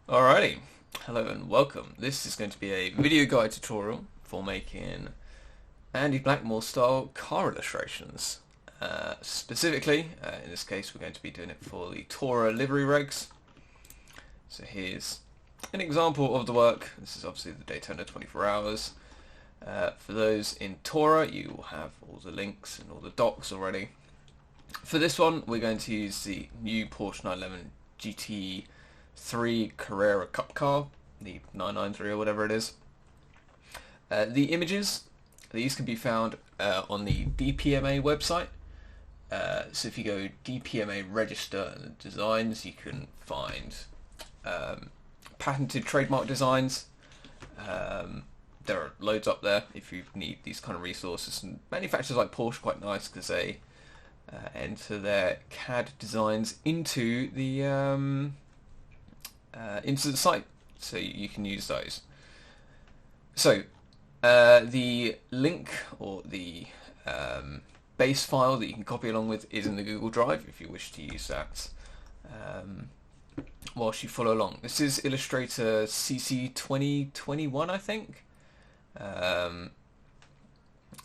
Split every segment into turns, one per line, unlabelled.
Alrighty, hello and welcome. This is going to be a video guide tutorial for making Andy Blackmore style car illustrations. Specifically, in this case we're going to be doing it for the Tourer livery regs. So here's an example of the work. This is obviously the Daytona 24 hours. For those in Tourer, you will have all the links and all the docs already. For this one, we're going to use the new Porsche 911 GT3 Carrera Cup car, the 993 or whatever it is. The images, these can be found on the DPMA website. So if you go DPMA register and designs, you can find patented trademark designs. There are loads up there if you need these kind of resources. And manufacturers like Porsche are quite nice because they enter their CAD designs into the site, so you can use those. So the link or the base file that you can copy along with is in the Google Drive if you wish to use that whilst you follow along. This is Illustrator CC 2021, I think.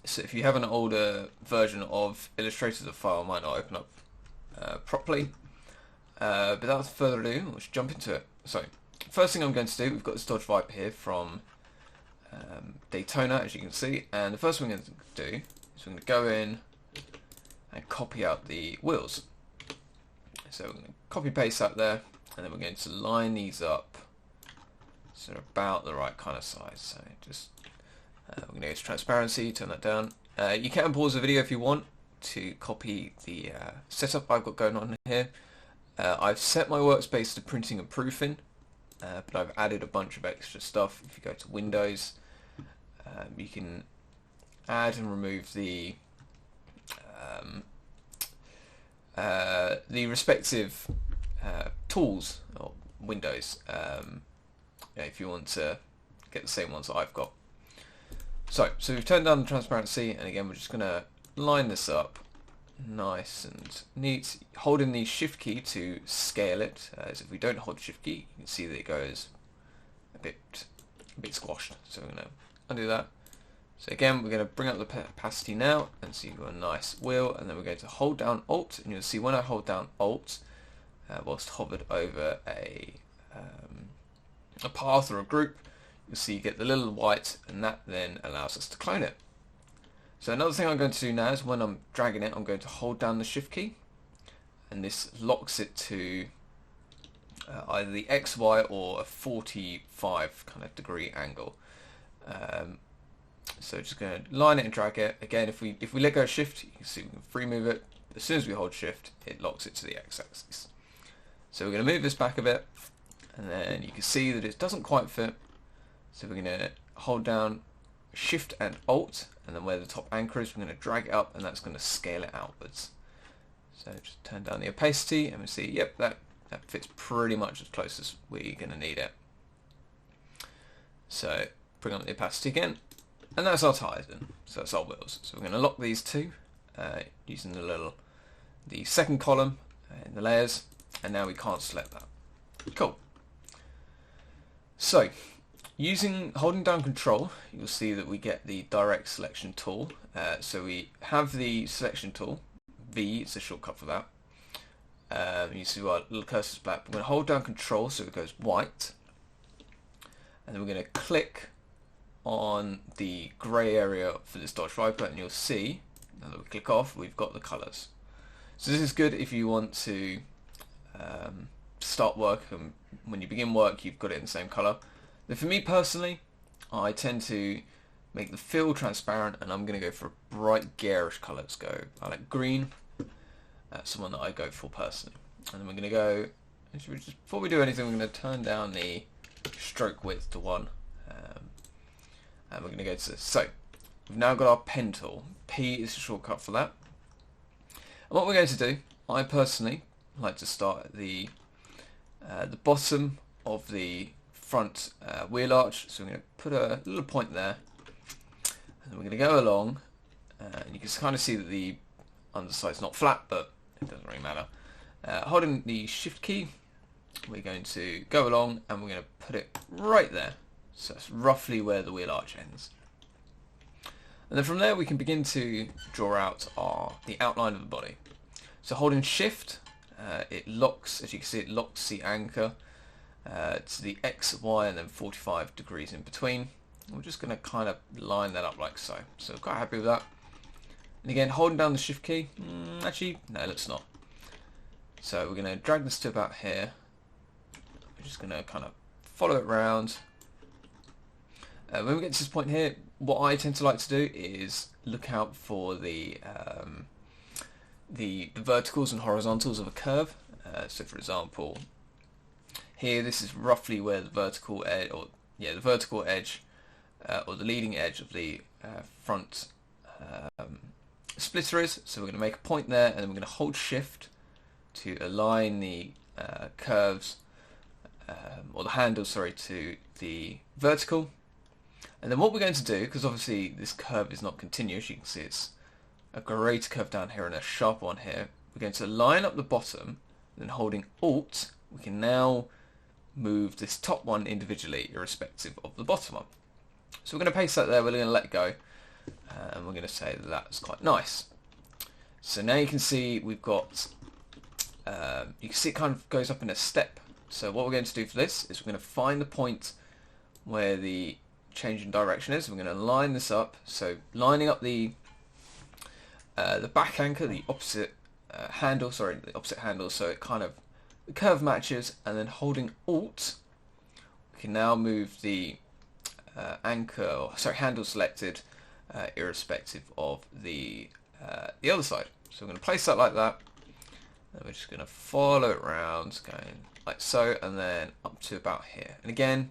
So if you have an older version of Illustrator, the file might not open up properly. But without further ado, let's jump into it. So first thing I'm going to do, we've got this Dodge Viper here from Daytona, as you can see, and the first thing we're going to do is we're going to go in and copy out the wheels. So we're going to copy paste that there, and then we're going to line these up so they're about the right kind of size. So just we're going to go to transparency, turn that down. You can pause the video if you want to copy the setup I've got going on here. I've set my workspace to printing and proofing, but I've added a bunch of extra stuff. If you go to Windows, you can add and remove the respective tools or windows if you want to get the same ones that I've got. So we've turned down the transparency, and again we're just going to line this up nice and neat, holding the shift key to scale it, as if we don't hold shift key you can see that it goes a bit squashed. So we're going to undo that. So again we're going to bring up the opacity now, and so you've got a nice wheel, and then we're going to hold down Alt, and you'll see when I hold down Alt whilst hovered over a path or a group, you'll see you get the little white, and that then allows us to clone it. So another thing I'm going to do now is when I'm dragging it, I'm going to hold down the shift key, and this locks it to either the X, Y, or a 45 kind of degree angle. So just going to line it and drag it. Again, if we let go of shift, you can see we can free move it. As soon as we hold shift, it locks it to the X axis. So we're going to move this back a bit, and then you can see that it doesn't quite fit. So we're going to hold down Shift and Alt, and then where the top anchor is, we're going to drag it up, and that's going to scale it outwards. So just turn down the opacity, and we see, yep, that fits pretty much as close as we're going to need it. So bring up the opacity again, and that's our tyres then. So that's our wheels. So we're going to lock these two using the second column in the layers, and now we can't select that. Cool. So holding down Control, you'll see that we get the direct selection tool. So we have the selection tool, V is the shortcut for that. You see our little cursor's black. We're going to hold down Control so it goes white, and then we're going to click on the grey area for this Dodge Viper, and you'll see, now that we click off, we've got the colours. So this is good if you want to start work, and when you begin work you've got it in the same colour. But for me personally, I tend to make the fill transparent, and I'm going to go for a bright garish colour. Let's go, I like green. That's the one that I go for personally. And then we're going to go, before we do anything, we're going to turn down the stroke width to 1. And we're going to go to this. So we've now got our pen tool. P is the shortcut for that. And what we're going to do, I personally like to start at the bottom of the front wheel arch. So we're going to put a little point there, and then we're going to go along, and you can kind of see that the underside's not flat, but it doesn't really matter. Holding the shift key, we're going to go along and we're going to put it right there. So that's roughly where the wheel arch ends. And then from there we can begin to draw out the outline of the body. So holding shift, it locks, as you can see, it locks the anchor to the X, Y, and then 45 degrees in between. We're just going to kind of line that up like so. So quite happy with that. And again, holding down the shift key, actually, no, let's not. So we're going to drag this to about here. We're just going to kind of follow it around. When we get to this point here, what I tend to like to do is look out for the verticals and horizontals of a curve. So for example, here this is roughly where the vertical edge, or the vertical edge, or the leading edge of the front splitter is. So we're going to make a point there, and then we're going to hold shift to align the curves, or the handle, sorry, to the vertical. And then what we're going to do, because obviously this curve is not continuous, you can see it's a greater curve down here and a sharper one here. We're going to line up the bottom, and then holding Alt, we can now move this top one individually, irrespective of the bottom one. So we're going to paste that there, we're going to let go, and we're going to say that that's quite nice. So now you can see we've got, you can see it kind of goes up in a step. So what we're going to do for this is we're going to find the point where the change in direction is. We're going to line this up, so lining up the back anchor, the opposite handle, so it kind of, the curve matches, and then holding Alt, we can now move the handle selected, irrespective of the other side. So we're going to place that like that, and we're just going to follow it around, going like so, and then up to about here. And again,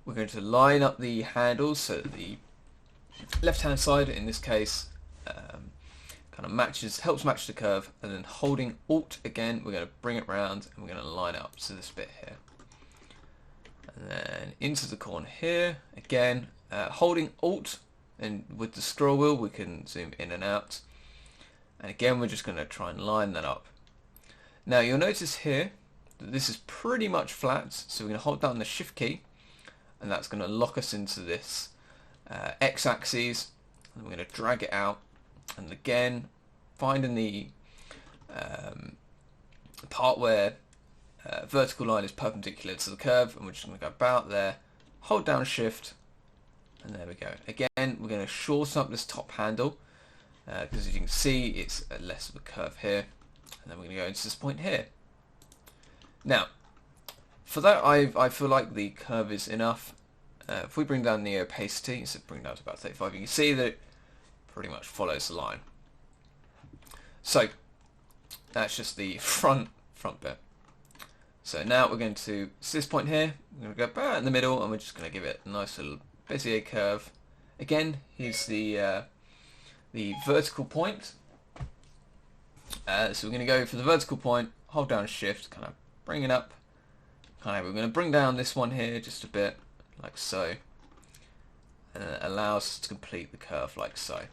we're going to line up the handles so that the left-hand side, in this case, kind of helps match the curve, and then holding Alt again, we're going to bring it round and we're going to line it up to this bit here. And then into the corner here, again, holding Alt, and with the scroll wheel we can zoom in and out. And again, we're just going to try and line that up. Now you'll notice here that this is pretty much flat, so we're going to hold down the shift key, and that's going to lock us into this x-axis, and we're going to drag it out, and again finding the part where vertical line is perpendicular to the curve, and we're just going to go about there, hold down shift, and there we go. Again, we're going to shorten up this top handle, because as you can see it's less of a curve here, and then we're going to go into this point here. Now for that, I feel like the curve is enough. If we bring down the opacity, so bring down to about 35, you can see that it pretty much follows the line. So that's just the front bit. So now we're going to this point here, we're going to go about in the middle, and we're just going to give it a nice little Bezier curve. Again, here's the vertical point. So we're going to go for the vertical point, hold down shift, kind of bring it up. We're going to bring down this one here just a bit, like so, and then it allows us to complete the curve like so.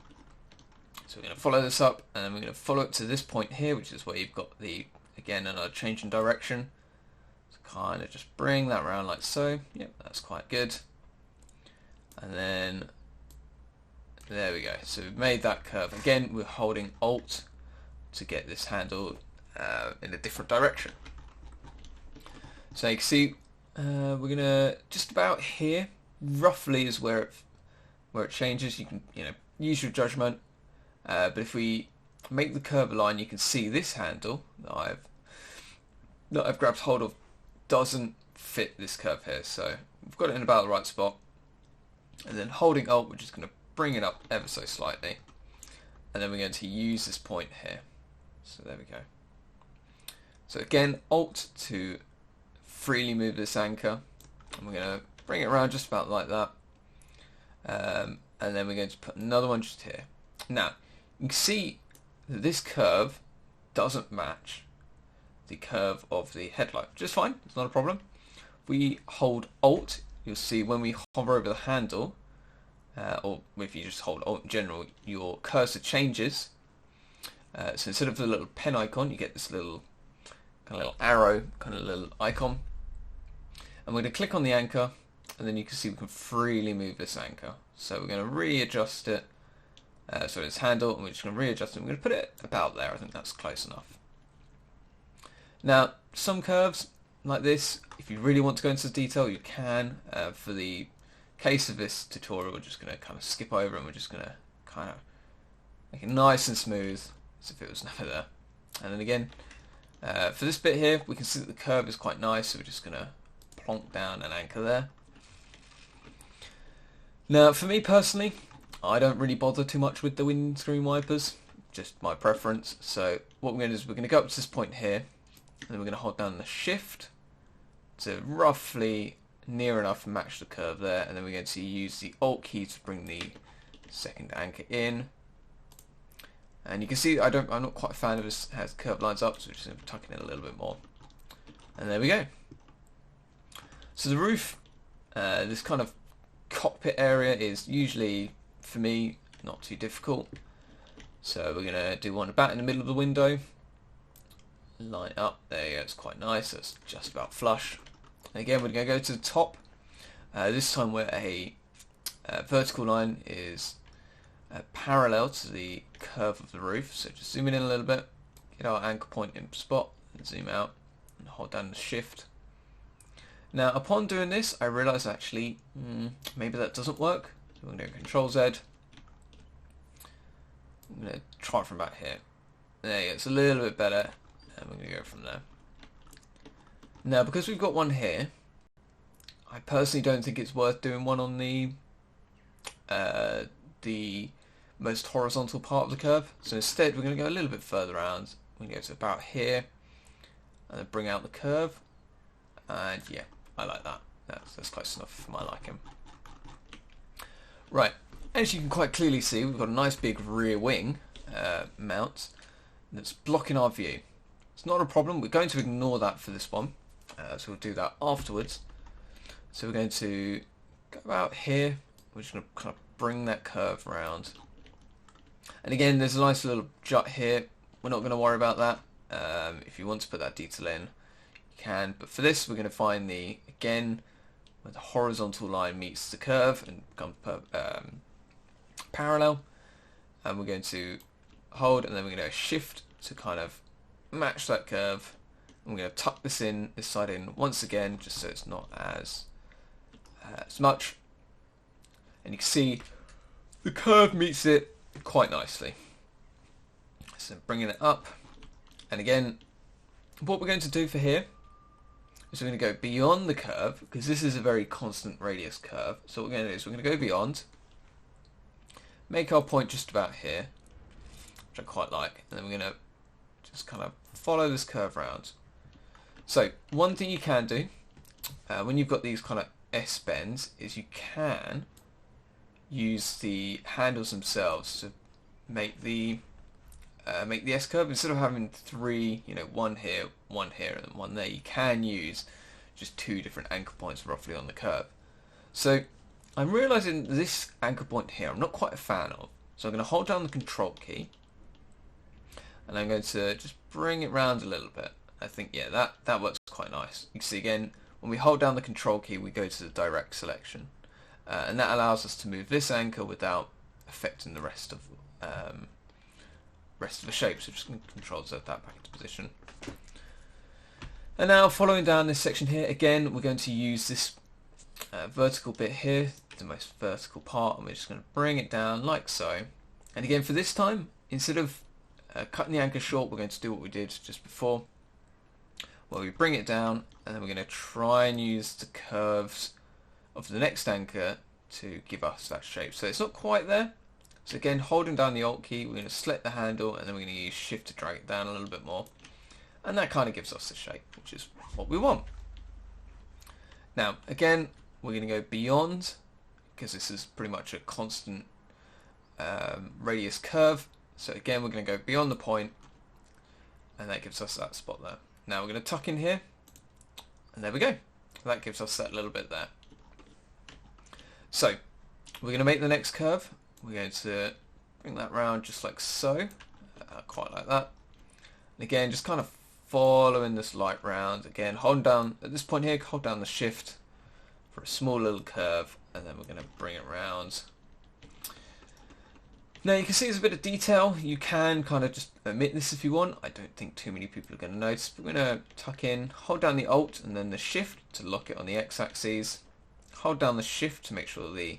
So we're going to follow this up, and then we're going to follow it to this point here, which is where you've got again another change in direction. So kind of just bring that around like so. Yep, that's quite good. And then there we go. So we've made that curve. Again, we're holding Alt to get this handle in a different direction. So you can see we're gonna just about here roughly is where it changes. You can use your judgment, but if we make the curve line, you can see this handle that I've grabbed hold of doesn't fit this curve here. So we've got it in about the right spot, and then holding Alt, we're just going to bring it up ever so slightly, and then we're going to use this point here. So there we go. So again, Alt to freely move this anchor, and we're going to bring it around just about like that, and then we're going to put another one just here. Now you can see that this curve doesn't match the curve of the headlight, which is fine, it's not a problem. If we hold Alt, you'll see when we hover over the handle, or if you just hold Alt in general, your cursor changes. So instead of the little pen icon, you get this little kind of little arrow, kind of little icon. And we're going to click on the anchor, and then you can see we can freely move this anchor. So we're going to readjust it, so it's handle, and we're just going to readjust it. We're going to put it about there. I think that's close enough. Now, some curves like this, if you really want to go into detail, you can. For the case of this tutorial, we're just going to kind of skip over, and we're just going to kind of make it nice and smooth, as if it was never there. And then again, for this bit here, we can see that the curve is quite nice, so we're just going to plonk down an anchor there. Now, for me personally, I don't really bother too much with the windscreen wipers, just my preference. So what we're going to do is we're going to go up to this point here, and then we're going to hold down the shift to roughly near enough match the curve there, and then we're going to use the Alt key to bring the second anchor in. And you can see I'm not quite a fan of this as curve lines up, so we're just going to tuck it in a little bit more. And there we go. So the roof, this kind of cockpit area is usually, for me, not too difficult. So we're going to do one about in the middle of the window. Line it up, there you go, it's quite nice, that's just about flush. And again, we're going to go to the top. This time where a vertical line is parallel to the curve of the roof. So just zoom in a little bit, get our anchor point in spot, and zoom out, and hold down the shift. Now, upon doing this, I realise actually maybe that doesn't work. So we're going to go Control Z. I'm going to try it from about here. There you go, it's a little bit better, and we're going to go from there. Now, because we've got one here, I personally don't think it's worth doing one on the most horizontal part of the curve. So instead, we're going to go a little bit further around. We're going to go to about here, and then bring out the curve. And yeah, I like that. That's close enough for my liking. Right, as you can quite clearly see, we've got a nice big rear wing mount that's blocking our view. It's not a problem. We're going to ignore that for this one, so we'll do that afterwards. So we're going to go about here. We're just going to kind of bring that curve around. And again, there's a nice little jut here. We're not going to worry about that. If you want to put that detail in, you can. But for this, we're going to find the, again, where the horizontal line meets the curve and become parallel. And we're going to hold, and then we're going to shift to kind of match that curve. And we're going to tuck this side in once again, just so it's not as much. And you can see the curve meets it quite nicely. So bringing it up, and again, what we're going to do for here is we're going to go beyond the curve, because this is a very constant radius curve. So what we're going to do is we're going to go beyond, make our point just about here, which I quite like, and then we're going to just kind of follow this curve around. So one thing you can do when you've got these kind of S bends is you can use the handles themselves to make the S curve. Instead of having three, one here, and then one there, you can use just two different anchor points roughly on the curve. So I'm realizing this anchor point here I'm not quite a fan of. So I'm going to hold down the Control key, and I'm going to just bring it round a little bit. I think, yeah, that works quite nice. You can see again, when we hold down the Control key, we go to the direct selection. And that allows us to move this anchor without affecting the rest of the shape. So just going to Control Z that back into position. And now following down this section here, again, we're going to use this vertical bit here, the most vertical part, and we're just going to bring it down like so. And again, for this time, instead of cutting the anchor short, we're going to do what we did just before, where we bring it down, and then we're going to try and use the curves of the next anchor to give us that shape. So it's not quite there. So again, holding down the Alt key, we're going to select the handle, and then we're going to use Shift to drag it down a little bit more. And that kind of gives us the shape, which is what we want. Now, again, we're going to go beyond, because this is pretty much a constant radius curve. So again, we're going to go beyond the point, and that gives us that spot there. Now we're going to tuck in here, and there we go. That gives us that little bit there. So we're going to make the next curve. We're going to bring that round just like so, quite like that. And again, just kind of following this light round. Again, hold down, at this point here, hold down the shift for a small little curve, and then we're going to bring it round. Now you can see there's a bit of detail. You can kind of just omit this if you want. I don't think too many people are going to notice. But we're going to tuck in, hold down the Alt and then the Shift to lock it on the X-axis. Hold down the Shift to make sure the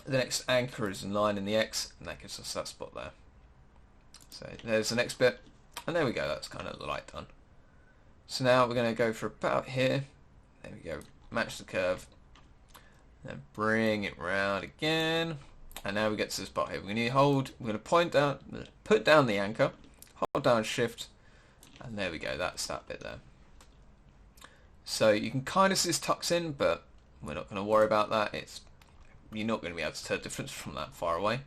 next anchor is in line in the X, and that gives us that spot there. So there's the next bit, and there we go. That's kind of the light done. So now we're going to go for about here. There we go. Match the curve. Then bring it round again. And now we get to this spot here. We're going to point down, put down the anchor, hold down Shift, and there we go. That's that bit there. So you can kind of see this tucks in, but we're not going to worry about that. You're not going to be able to tell the difference from that far away.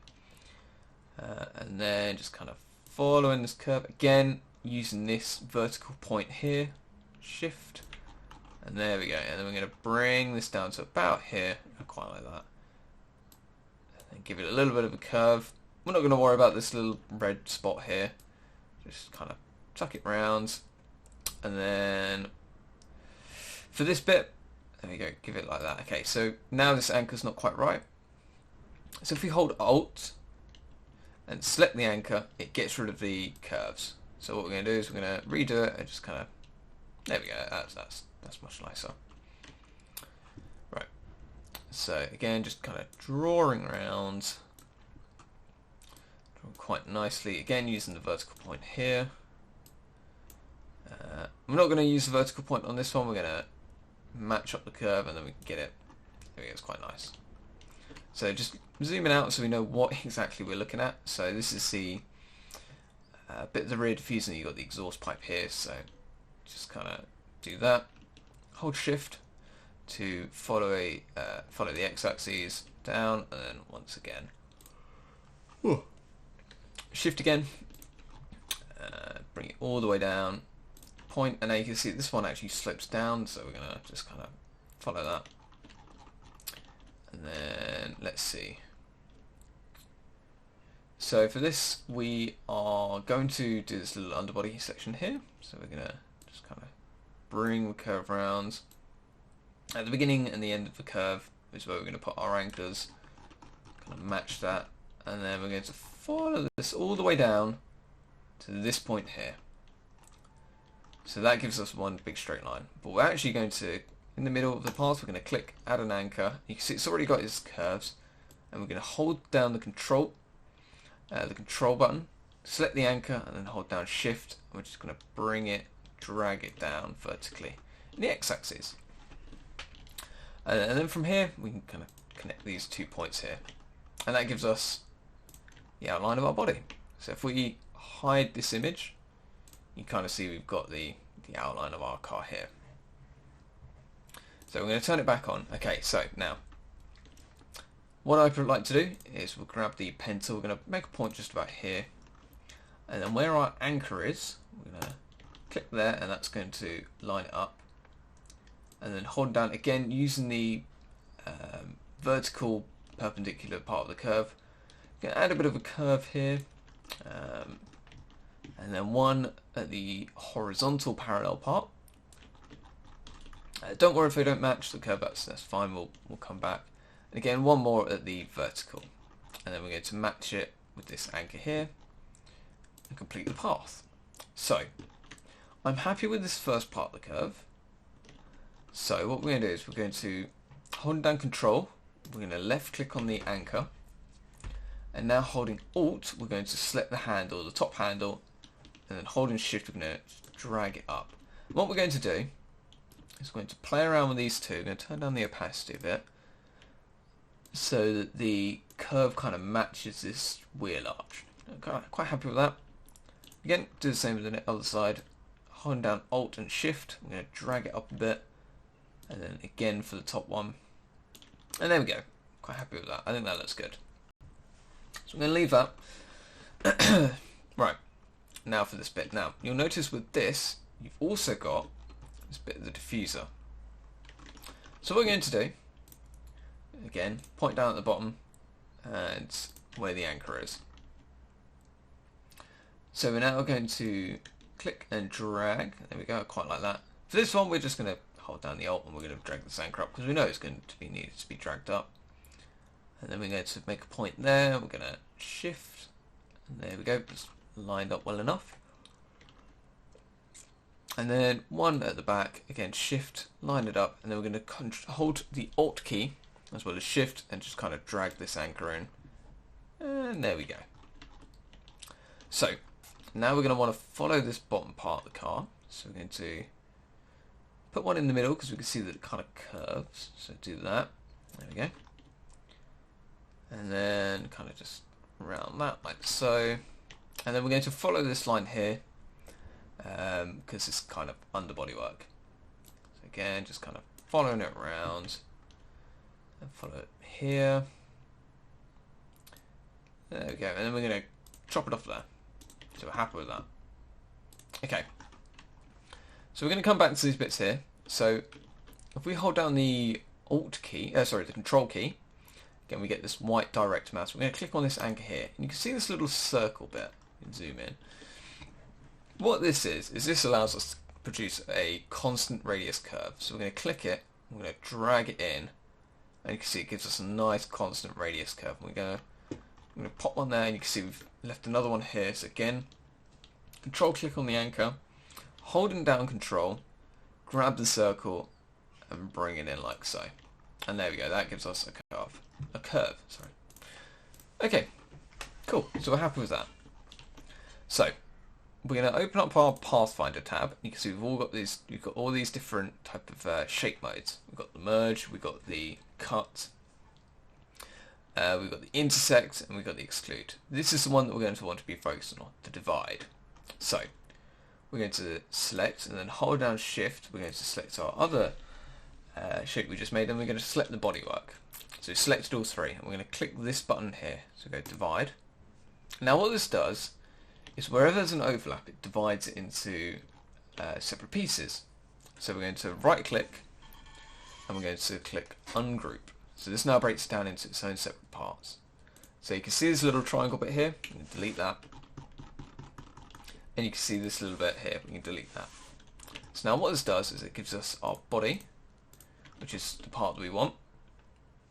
And then just kind of following this curve again, using this vertical point here, Shift, and there we go. And then we're going to bring this down to about here. I quite like that. And give it a little bit of a curve. We're not going to worry about this little red spot here. Just kind of tuck it round. And then for this bit, there we go, give it like that. Okay, so now this anchor's not quite right. So if we hold Alt and select the anchor, it gets rid of the curves. So what we're going to do is we're going to redo it and just kind of, there we go, that's much nicer. So again, just kind of drawing around, quite nicely. Again, using the vertical point here. I'm not going to use the vertical point on this one. We're going to match up the curve, and then we can get it. There we go. It's quite nice. So just zooming out so we know what exactly we're looking at. So this is the bit of the rear diffuser. You've got the exhaust pipe here. So just kind of do that. Hold Shift to follow the X-axis down, and then once again Shift again, bring it all the way down, point, and now you can see this one actually slopes down, so we're gonna just kind of follow that. And then let's see. So for this we are going to do this little underbody section here, so we're gonna just kind of bring the curve round. At the beginning and the end of the curve is where we're going to put our anchors, kind of match that, and then we're going to follow this all the way down to this point here. So that gives us one big straight line. But we're actually going to, in the middle of the path, we're going to click add an anchor. You can see it's already got its curves, and we're going to hold down the control button, select the anchor, and then hold down Shift. And we're just going to bring it, drag it down vertically in the X-axis. And then from here, we can kind of connect these 2 points here. And that gives us the outline of our body. So if we hide this image, you kind of see we've got the outline of our car here. So we're going to turn it back on. Okay, so now, what I'd like to do is we'll grab the pen tool, we're going to make a point just about here. And then where our anchor is, we're going to click there, and that's going to line it up. And then hold down again using the vertical perpendicular part of the curve. I'm going to add a bit of a curve here, and then one at the horizontal parallel part. Don't worry if they don't match the curve, that's fine, we'll come back. And again, one more at the vertical, and then we're going to match it with this anchor here and complete the path. So I'm happy with this first part of the curve. So what we're going to do is we're going to hold down Control, we're going to left click on the anchor, and now holding Alt we're going to select the handle, the top handle, and then holding Shift we're going to drag it up. And what we're going to do is we're going to play around with these two. We're going to turn down the opacity a bit so that the curve kind of matches this wheel arch. I'm quite happy with that. Again, do the same with the other side. Holding down Alt and Shift, we're going to drag it up a bit. And then again for the top one. And there we go. Quite happy with that. I think that looks good. So I'm going to leave that. Right. Now for this bit. Now, you'll notice with this, you've also got this bit of the diffuser. So what we're going to do, again, point down at the bottom and where the anchor is. So we're now going to click and drag. There we go, I quite like that. For this one, we're just going to hold down the Alt and we're going to drag this anchor up because we know it's going to be needed to be dragged up. And then we're going to make a point there. We're going to shift. And there we go, it's lined up well enough. And then one at the back, again shift, line it up, and then we're going to hold the Alt key as well as shift and just kind of drag this anchor in. And there we go. So now we're going to want to follow this bottom part of the car. So we're going to put one in the middle because we can see that it kind of curves. So do that. There we go. And then kind of just round that like so. And then we're going to follow this line here because it's kind of underbody work. So again, just kind of following it around and follow it here. There we go. And then we're going to chop it off there. So we're happy with that. Okay. So we're going to come back to these bits here. So if we hold down the Alt key, the Control key, again we get this white direct mouse. We're going to click on this anchor here, and you can see this little circle bit. You can zoom in. What this is this allows us to produce a constant radius curve. So we're going to click it, we're going to drag it in, and you can see it gives us a nice constant radius curve. I'm going to pop one there, and you can see we've left another one here. So again, Control click on the anchor, holding down Control, grab the circle, and bring it in like so. And there we go. That gives us a curve. Sorry. Okay. Cool. So we're happy with that. So we're going to open up our Pathfinder tab. You can see we've got all these different type of shape modes. We've got the merge, we've got the cut, we've got the intersect, and we've got the exclude. This is the one that we're going to want to be focusing on, the divide. So we're going to select and then hold down shift. We're going to select our other shape we just made, and we're going to select the bodywork. So we selected all three, and we're going to click this button here. So go divide. Now what this does is wherever there's an overlap, it divides it into separate pieces. So we're going to right click and we're going to click ungroup. So this now breaks it down into its own separate parts. So you can see this little triangle bit here, we can delete that. And you can see this little bit here, we can delete that. So now what this does is it gives us our body, which is the part that we want.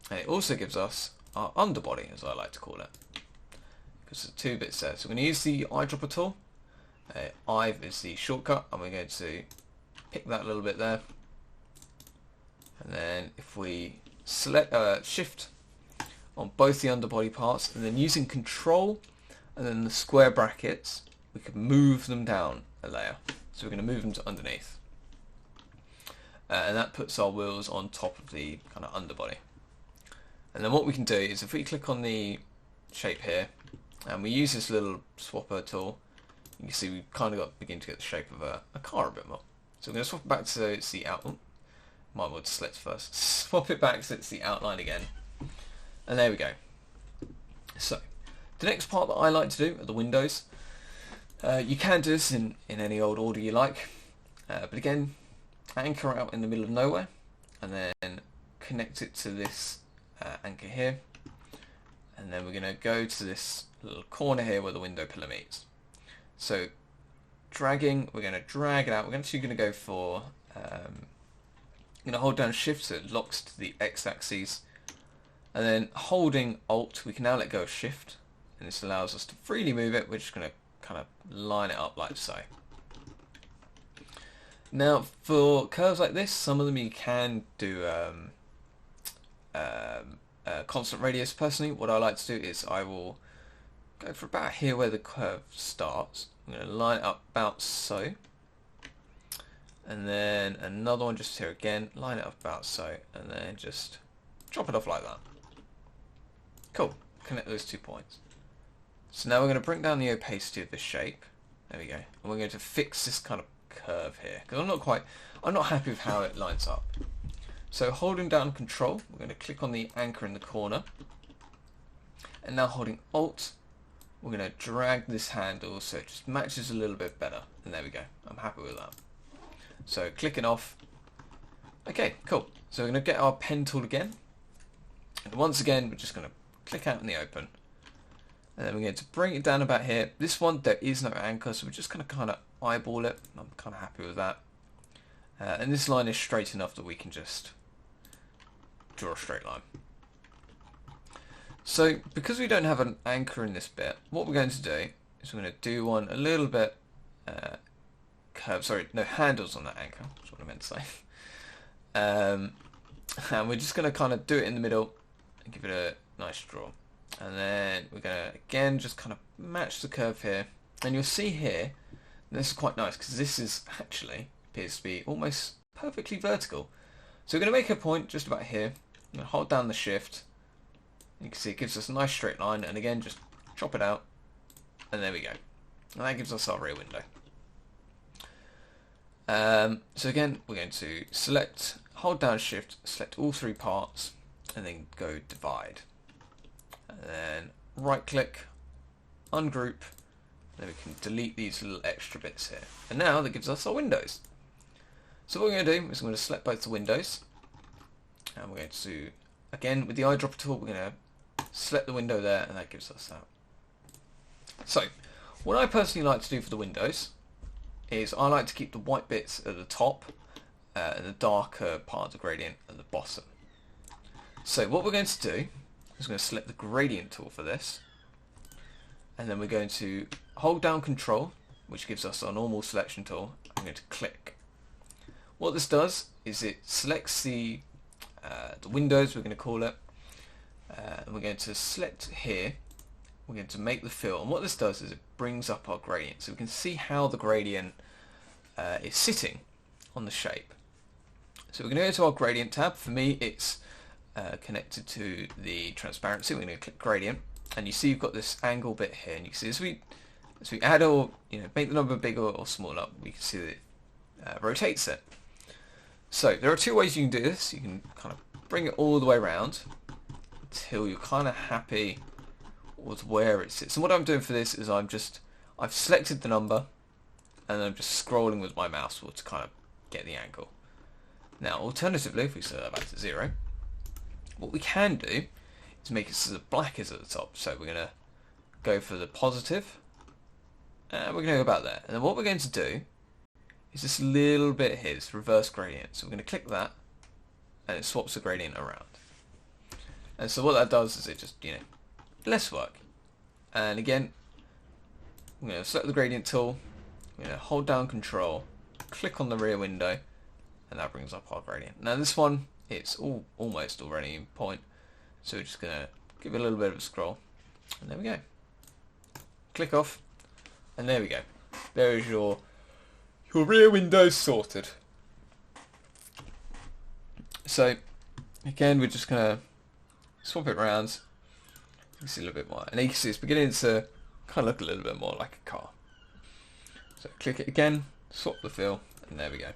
And it also gives us our underbody, as I like to call it. Because there's two bits there. So we're going to use the eyedropper tool. Eye is the shortcut, and we're going to pick that little bit there. And then if we select shift on both the underbody parts, and then using Control and then the square brackets, we can move them down a layer. So we're going to move them to underneath. And that puts our wheels on top of the kind of underbody. And then what we can do is if we click on the shape here, and we use this little swapper tool, you can see we kind of begin to get the shape of a car a bit more. So we're going to swap it back so it's the outline. Might want to select first. Swap it back so it's the outline again. And there we go. So the next part that I like to do are the windows. You can do this in any old order you like. But again, anchor out in the middle of nowhere and then connect it to this anchor here. And then we're going to go to this little corner here where the window pillar meets. So dragging, we're going to drag it out. We're actually going to go for, I'm going to hold down shift so it locks to the x-axis. And then holding alt, we can now let go of shift. And this allows us to freely move it. We're just going to kind of line it up like so. Now for curves like this, some of them you can do constant radius. Personally, what I like to do is I will go for about here where the curve starts. I'm going to line it up about so, and then another one just here again, line it up about so, and then just chop it off like that. Cool. Connect those 2 points. So now we're going to bring down the opacity of this shape. There we go. And we're going to fix this kind of curve here because I'm not happy with how it lines up. So holding down Control, we're going to click on the anchor in the corner, and now holding Alt, we're going to drag this handle so it just matches a little bit better. And there we go. I'm happy with that. So clicking off. Okay, cool. So we're going to get our pen tool again, and once again we're just going to click out in the open, and then we're going to bring it down about here. This one there is no anchor, so we're just going to kind of eyeball it. I'm kind of happy with that. And this line is straight enough that we can just draw a straight line. So because we don't have an anchor in this bit, what we're going to do is we're going to do one a little bit curved. Sorry, no handles on that anchor. That's what I meant to say. And we're just going to kind of do it in the middle and give it a nice draw. And then we're going to again just kind of match the curve here. And you'll see here, this is quite nice because this is actually appears to be almost perfectly vertical. So we're going to make a point just about here. I'm going to hold down the shift. You can see it gives us a nice straight line, and again just chop it out, and there we go. And that gives us our rear window. So again, we're going to select, hold down shift, select all three parts, and then go divide. And then right click, ungroup, and then we can delete these little extra bits here. And now that gives us our windows. So what we're going to do is we're going to select both the windows, and we're going to, again with the eyedropper tool, we're going to select the window there, and that gives us that. So what I personally like to do for the windows is I like to keep the white bits at the top and the darker part of the gradient at the bottom. So what we're going to do is we're going to select the gradient tool for this, and then we're going to hold down Control, which gives us our normal selection tool. I'm going to click. What this does is it selects the windows, we're going to call it, and we're going to select here. We're going to make the fill, and what this does is it brings up our gradient, so we can see how the gradient is sitting on the shape. So we're going to go to our gradient tab. For me, it's connected to the transparency. We're going to click gradient, and you see you've got this angle bit here, and you can see as we add or make the number bigger or smaller, we can see that it rotates it. So there are two ways you can do this. You can kind of bring it all the way around until you're kind of happy with where it sits. And what I'm doing for this is I've selected the number, and I'm just scrolling with my mouse wheel to kind of get the angle. Now alternatively, if we set that back to 0, what we can do is make it so the black is at the top. So we're going to go for the positive, and we're going to go about there. And then what we're going to do is this little bit here, this reverse gradient. So we're going to click that, and it swaps the gradient around. And so what that does is it just, less work. And again, I'm going to select the gradient tool, I'm going to hold down Control, click on the rear window, and that brings up our gradient. Now this one, it's almost already in point, so we're just going to give it a little bit of a scroll, and there we go. Click off, and there we go. There is your rear window sorted. So again, we're just going to swap it around. You can see a little bit more, and you can see it's beginning to kind of look a little bit more like a car. So click it again, swap the fill, and there we go.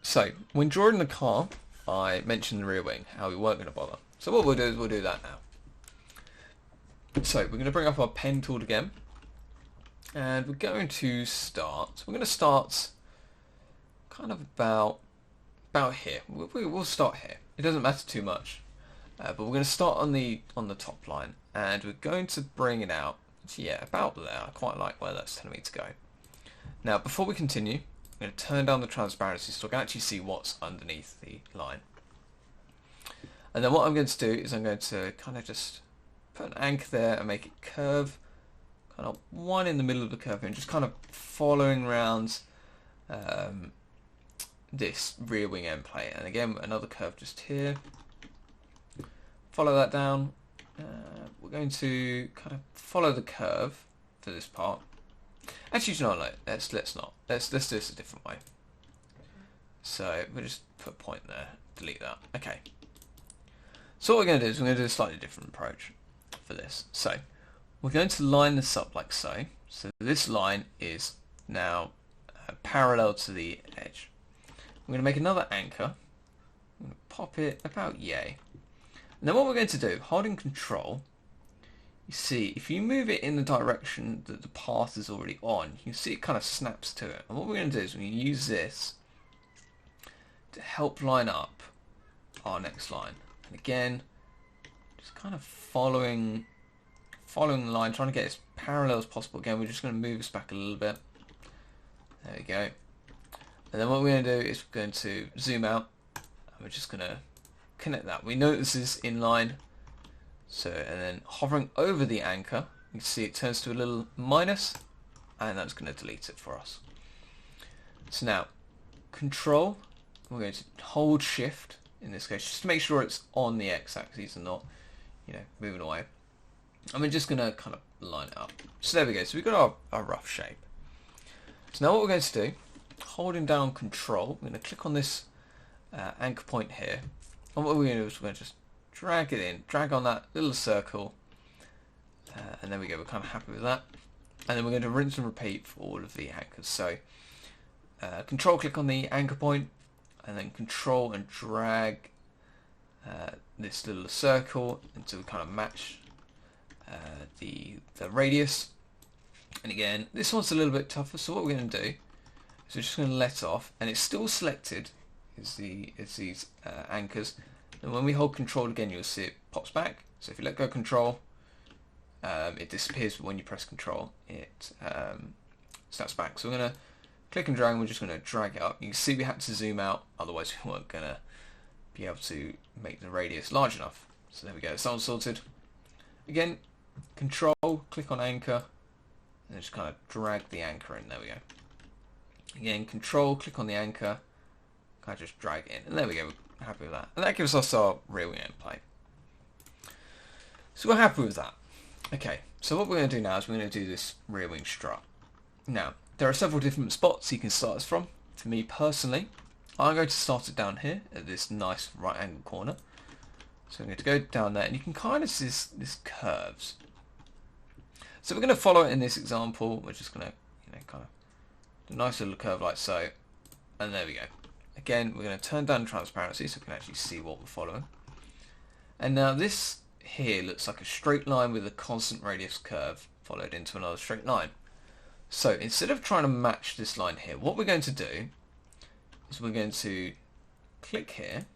So when drawing the car, I mentioned the rear wing, how we weren't going to bother. So what we'll do is we'll do that now. So we're going to bring up our pen tool again, and we're going to start. We're going to start kind of about here. We'll start here. It doesn't matter too much, but we're going to start on the top line, and we're going to bring it out. So yeah, about there. I quite like where that's telling me to go. Now, before we continue, I'm going to turn down the transparency so I can actually see what's underneath the line. And then what I'm going to do is I'm going to kind of just put an anchor there and make it curve, kind of one in the middle of the curve, and just kind of following around this rear wing end plate. And again, another curve just here. Follow that down. We're going to kind of follow the curve for this part. Actually, you know what, let's not. Let's do this a different way. So we'll just put a point there. Delete that. Okay. So what we're going to do is we're going to do a slightly different approach for this. So we're going to line this up like so. So this line is now parallel to the edge. I'm going to make another anchor. I'm going to pop it about yay. And then what we're going to do, holding Control, you see if you move it in the direction that the path is already on, you can see it kind of snaps to it. And what we're going to do is we're going to use this to help line up our next line. And again, just kind of following the line, trying to get as parallel as possible. Again, we're just going to move this back a little bit. There we go. And then what we're going to do is we're going to zoom out, and we're just going to connect that. We know this is in line, so and then hovering over the anchor, you can see it turns to a little minus, and that's going to delete it for us. So now, Control, we're going to hold Shift in this case, just to make sure it's on the x-axis and not, moving away. And we're just going to kind of line it up. So there we go. So we've got our rough shape. So now what we're going to do, holding down Control, we're going to click on this anchor point here. And what we're going to do is we're going to just drag it in, drag on that little circle, and there we go. We're kind of happy with that. And then we're going to rinse and repeat for all of the anchors. So Control, click on the anchor point, and then Control and drag this little circle until we kind of match the radius. And again, this one's a little bit tougher, so what we're going to do is we're just going to let off, and it's still selected is these anchors, and when we hold Control again you'll see it pops back. So if you let go Control, it disappears, but when you press Control it snaps back. So we're going to click and drag, and we're just going to drag it up. You can see we had to zoom out, otherwise we weren't going to be able to make the radius large enough. So there we go, it's all sorted. Again, Control, click on anchor, and just kind of drag the anchor in. There we go. Again, Control, click on the anchor, kind of just drag it in, and there we go. We're happy with that, and that gives us our rear wing end plate. So we're happy with that. Okay, so what we're going to do now is we're going to do this rear wing strut. Now, there are several different spots you can start us from. For me personally, I'm going to start it down here at this nice right angle corner. So I'm going to go down there, and you can kind of see this curves. So we're going to follow it in this example. We're just going to, kind of do a nice little curve like so, and there we go. Again, we're going to turn down transparency so we can actually see what we're following. And now this here looks like a straight line with a constant radius curve followed into another straight line. So instead of trying to match this line here, what we're going to do is we're going to click here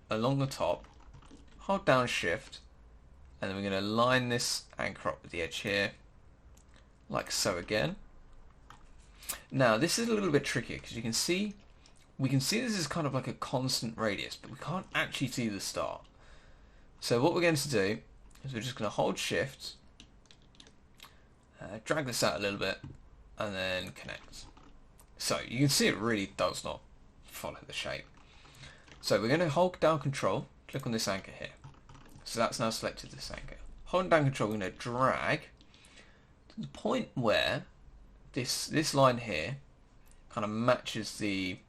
along the top, hold down Shift, and then we're going to line this anchor up with the edge here, like so again. Now this is a little bit tricky because we can see this is kind of like a constant radius, but we can't actually see the start. So what we're going to do is we're just going to hold Shift, drag this out a little bit, and then connect. So you can see it really does not follow the shape. So we're going to hold down Control, click on this anchor here. So that's now selected this anchor. Holding down Control, we're going to drag to the point where this line here kind of matches the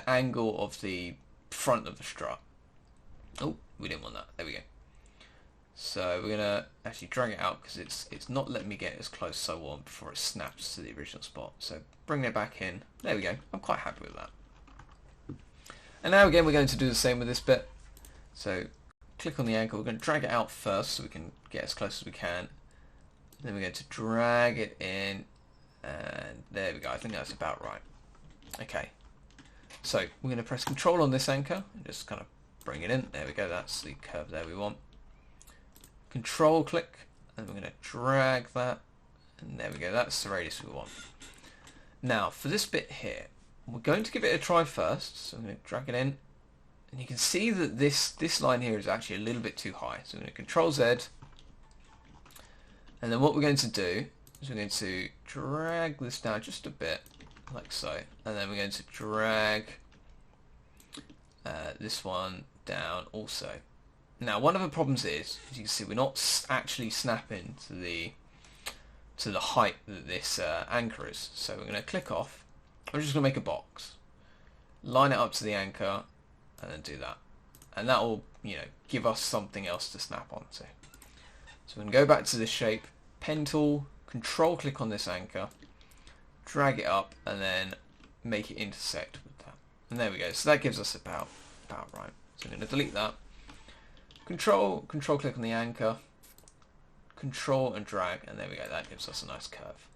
angle of the front of the strut. Oh, we didn't want that. There we go. So we're going to actually drag it out because it's not letting me get as close as I want before it snaps to the original spot. So bring it back in. There we go. I'm quite happy with that. And now again we're going to do the same with this bit. So click on the anchor. We're going to drag it out first so we can get as close as we can. Then we're going to drag it in, and there we go. I think that's about right. Okay. So we're going to press Control on this anchor and just kind of bring it in. There we go. That's the curve there we want. Control click, and we're going to drag that, and there we go. That's the radius we want. Now for this bit here, we're going to give it a try first. So I'm going to drag it in, and you can see that this line here is actually a little bit too high. So I'm going to Control Z, and then what we're going to do is we're going to drag this down just a bit, like so, and then we're going to drag this one down also. Now one of the problems is, as you can see, we're not actually snapping to the height that this anchor is. So we're going to click off. I'm just going to make a box, line it up to the anchor, and then do that, and that will give us something else to snap onto. So we're going to go back to this shape, pen tool, Control click on this anchor, drag it up, and then make it intersect with that. And there we go. So that gives us about right. So I'm going to delete that. Control click on the anchor, Control and drag, and there we go. That gives us a nice curve.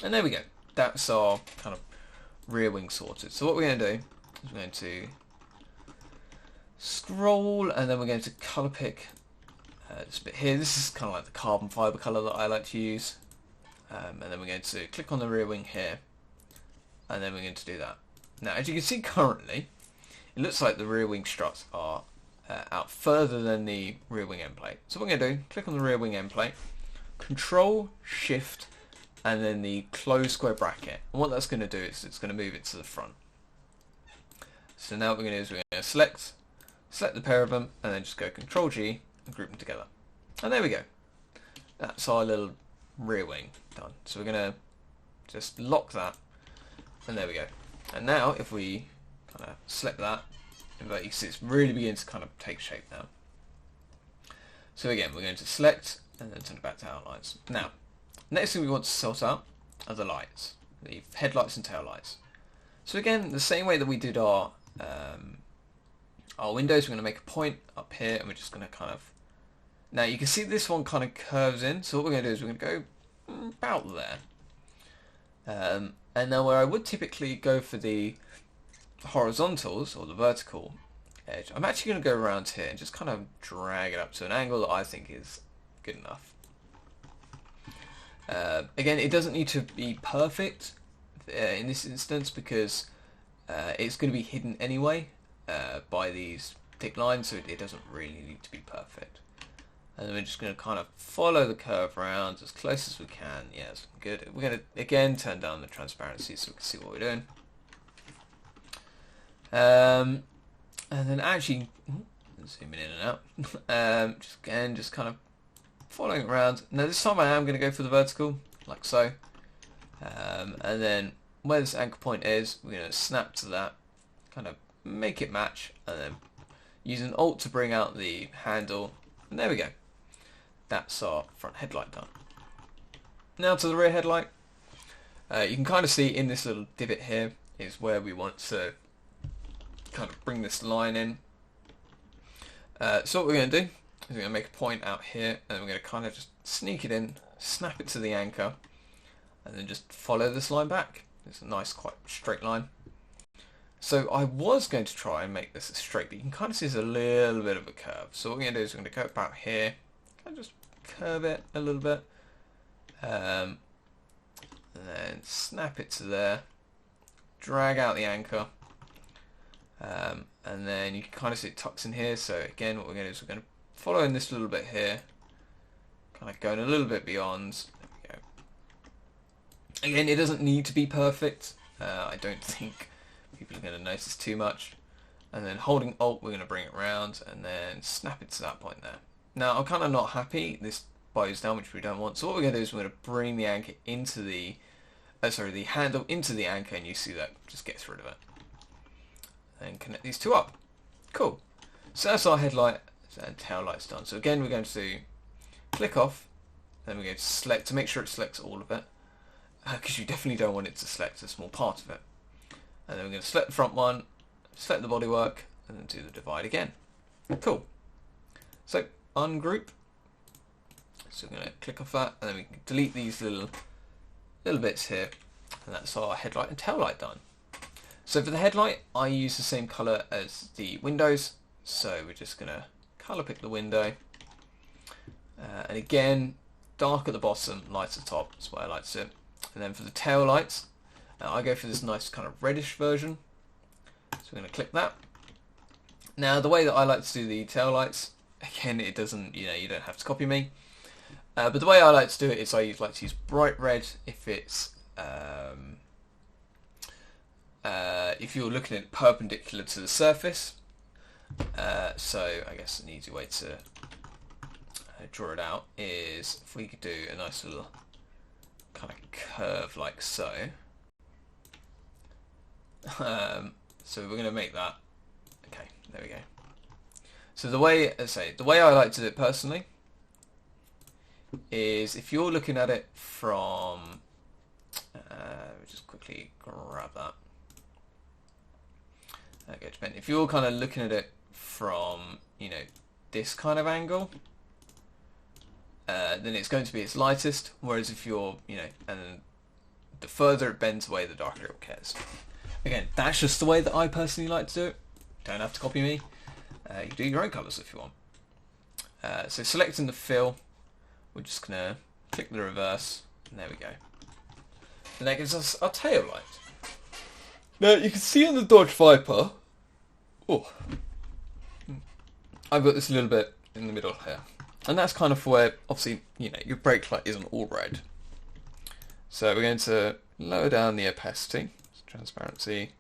And there we go. That's our kind of rear wing sorted. So what we're going to do is we're going to scroll, and then we're going to color pick this bit here. This is kind of like the carbon fiber color that I like to use. and then we're going to click on the rear wing here, and then we're going to do that. Now, as you can see currently, it looks like the rear wing struts are out further than the rear wing end plate. So what we're going to do, click on the rear wing end plate, Control, Shift, and then the close square bracket. And what that's going to do is it's going to move it to the front. So now what we're going to do is we're going to select the pair of them, and then just go Control G and group them together. And there we go. That's our little rear wing done. So we're going to just lock that, and there we go. And now if we kind of select that, you can see it's really beginning to kind of take shape now. So again, we're going to select and then turn it back to outlines. Now, next thing we want to sort out are the lights, the headlights and tail lights. So again, the same way that we did our windows, we're going to make a point up here, and we're just going to kind of, now you can see this one kind of curves in, so what we're going to do is we're going to go about there. And now where I would typically go for the horizontals or the vertical edge, I'm actually going to go around here and just kind of drag it up to an angle that I think is good enough. Again, it doesn't need to be perfect in this instance, because it's going to be hidden anyway by these thick lines, so it doesn't really need to be perfect. And then we're just going to kind of follow the curve around as close as we can. Yeah, that's good. We're going to again turn down the transparency so we can see what we're doing. And then actually zooming in and out. just kind of following it around. Now this time I am going to go for the vertical, like so. And then where this anchor point is, we're going to snap to that, kind of make it match, and then use an Alt to bring out the handle, and there we go. That's our front headlight done. Now to the rear headlight. You can kind of see in this little divot here is where we want to kind of bring this line in. So what we're going to do is we're going to make a point out here, and we're going to kind of just sneak it in, snap it to the anchor, and then just follow this line back. It's a nice, quite straight line. So I was going to try and make this a straight, but you can kind of see there's a little bit of a curve. So what we're going to do is we're going to go about here, and just curve it a little bit, and then snap it to there, drag out the anchor, and then you can kind of see it tucks in here. So again, what we're going to do is we're going to follow in this little bit here, kind of going a little bit beyond. There we go. Again, it doesn't need to be perfect. I don't think people are going to notice too much. And then holding Alt, we're going to bring it round and then snap it to that point there. Now I'm kind of not happy this bows down, which we don't want. So what we're going to do is we're going to bring the anchor into the, the handle into the anchor, and you see that just gets rid of it. And connect these two up. Cool. So that's our headlight and tail lights done. So again, we're going to click off, then we're going to select to make sure it selects all of it, because you definitely don't want it to select a small part of it. And then we're going to select the front one, select the bodywork, and then do the divide again. Cool. So ungroup. So we're going to click off that, and then we can delete these little bits here, and that's our headlight and tail light done. So for the headlight, I use the same colour as the windows. So we're just going to colour pick the window, and again, dark at the bottom, light at the top. That's what I like to do. And then for the tail lights, I go for this nice kind of reddish version. So we're going to click that. Now the way that I like to do the tail lights, again, it doesn't, you don't have to copy me. But the way I like to do it is I like to use bright red if it's if you're looking at it perpendicular to the surface. So I guess an easy way to draw it out is if we could do a nice little kind of curve like so. So we're going to make that. Okay, there we go. So the way I like to do it personally is if you're looking at it from, just quickly grab that. Okay, if you're kind of looking at it from, this kind of angle, then it's going to be its lightest. Whereas if you're, and the further it bends away, the darker it gets. Again, that's just the way that I personally like to do it. Don't have to copy me. You can do your own colours if you want. So selecting the fill, we're just going to click the reverse, And there we go. And that gives us our tail light. Now you can see on the Dodge Viper, oh, I've got this little bit in the middle here. And that's kind of where, obviously, you know, your brake light isn't all red. So we're going to lower down the opacity, transparency,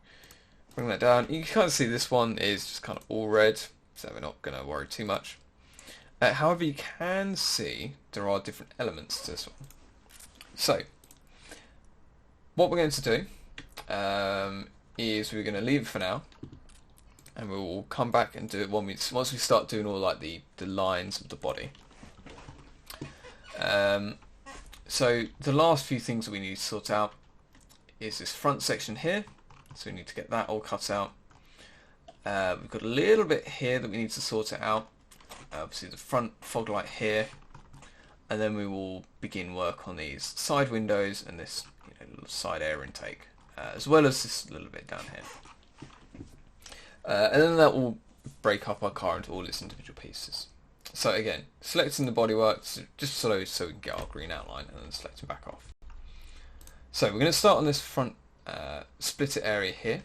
bring that down. You can kind of see this one is just kind of all red, so we're not going to worry too much. However, you can see there are different elements to this one. So, what we're going to do is we're going to leave it for now, and we will come back and do it once we start doing all like the lines of the body. So the last few things that we need to sort out is this front section here. So we need to get that all cut out. We've got a little bit here that we need to sort it out. Obviously the front fog light here, and then we will begin work on these side windows and this little side air intake, as well as this little bit down here. And then that will break up our car into all its individual pieces. So again, selecting the bodywork just so we can get our green outline, and then selecting back off. So we're going to start on this front splitter area here.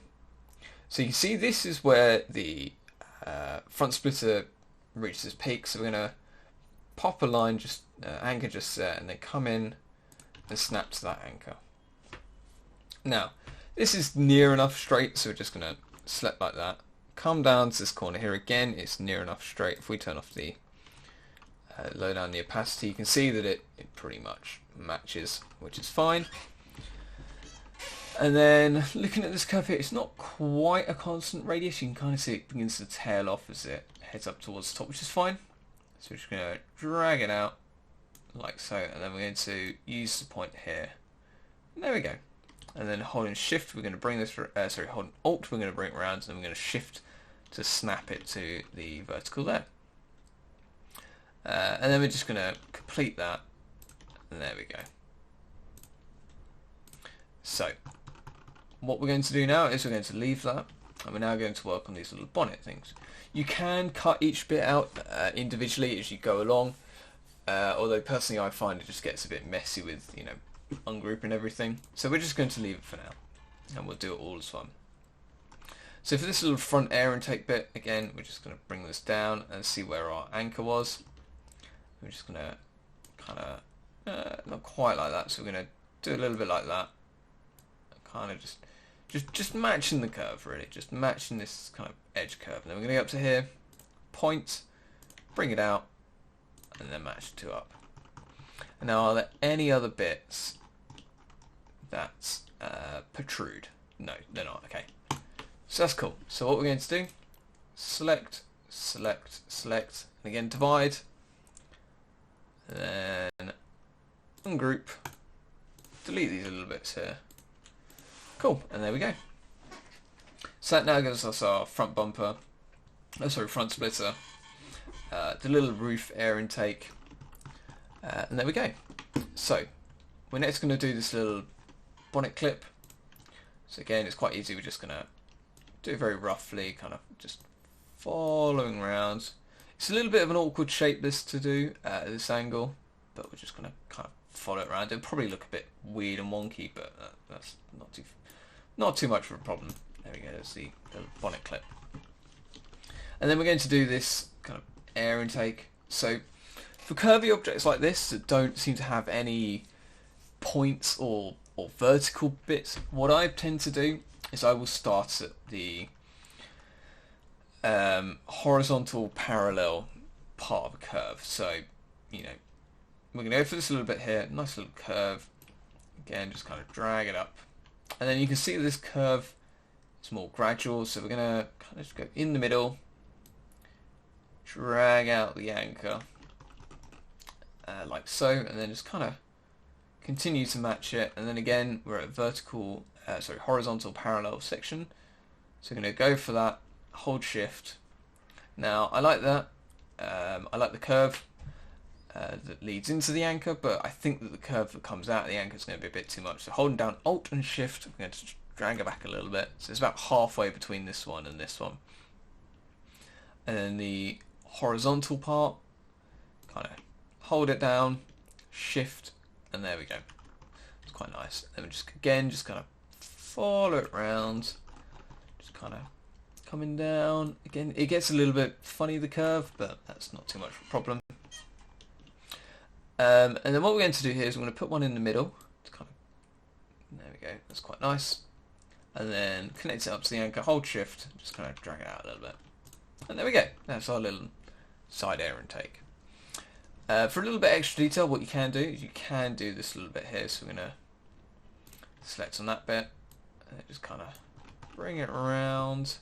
So you can see this is where the front splitter reaches its peak. So we're going to pop a line, just anchor just there, and then come in and snap to that anchor. Now this is near enough straight, so we're just going to select like that. Come down to this corner here again. It's near enough straight. If we turn off the lower down the opacity, you can see that it pretty much matches, which is fine. And then looking at this curve here, it's not quite a constant radius. You can kind of see it begins to tail off as it heads up towards the top, which is fine. So we're just going to drag it out like so, and then we're going to use the point here. And there we go. And then holding Shift, we're going to bring this. Holding Alt, we're going to bring it around, and then we're going to Shift to snap it to the vertical there. And then we're just going to complete that, and there we go. So what we're going to do now is we're going to leave that, and we're now going to work on these little bonnet things. You can cut each bit out individually as you go along, although personally I find it just gets a bit messy with, you know, ungrouping everything. So we're just going to leave it for now, and we'll do it all as one. So for this little front air intake bit, again, we're just going to bring this down and see where our anchor was. We're just going to kind of, not quite like that, so we're going to do a little bit like that. Kind of just matching the curve, really, just matching this kind of edge curve. And then we're going to go up to here, point, bring it out, and then match the two up. And now are there any other bits that protrude? No, they're not. Okay, so that's cool. So what we're going to do, select, select, select, and again divide, and then ungroup, delete these little bits here. Cool, and there we go. So that now gives us our front bumper, front splitter, the little roof air intake, and there we go. So we're next going to do this little bonnet clip. So again, it's quite easy. We're just going to do it very roughly, kind of just following around. It's a little bit of an awkward shape this to do at this angle, but we're just going to kind of follow it around. It'll probably look a bit weird and wonky, but that's not too much of a problem. There we go, there's the bonnet clip. And then we're going to do this kind of air intake. So for curvy objects like this that don't seem to have any points or vertical bits, what I tend to do is I will start at the horizontal parallel part of a curve. So, you know, we're going to go for this little bit here, nice little curve. Again, just kind of drag it up. And then you can see this curve is more gradual, so we're going to kind of just go in the middle, drag out the anchor, like so, and then just kind of continue to match it. And then again, we're at horizontal parallel section. So we're going to go for that, hold Shift. Now, I like that. I like the curve that leads into the anchor, but I think that the curve that comes out of the anchor is going to be a bit too much. So holding down Alt and Shift, I'm going to drag it back a little bit. So it's about halfway between this one and this one. And then the horizontal part, kind of hold it down, Shift, and there we go. quite nice. And we just again just kind of follow it around, just kind of coming down. Again, it gets a little bit funny, the curve, but that's not too much of a problem. And then what we're going to do here is we're going to put one in the middle. To kind of, there we go. That's quite nice. And then connect it up to the anchor. Hold shift. Just kind of drag it out a little bit. And there we go. That's our little side air intake. For a little bit extra detail, what you can do is you can do this little bit here. So we're going to select on that bit and just kind of bring it around,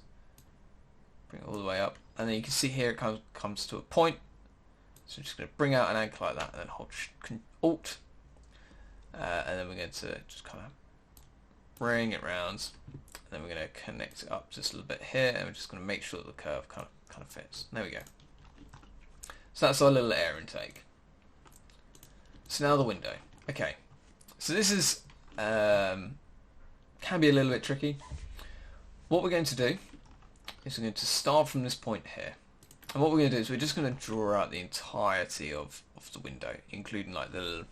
bring it all the way up, and then you can see here it comes to a point. So I'm just going to bring out an anchor like that and then hold Alt, and then we're going to just kind of bring it round, and then we're going to connect it up just a little bit here, and we're just going to make sure that the curve kind of fits. There we go. So that's our little air intake. So now the window. Okay, so this is can be a little bit tricky. What we're going to do is we're going to start from this point here. And what we're going to do is we're just going to draw out the entirety of the window, including like the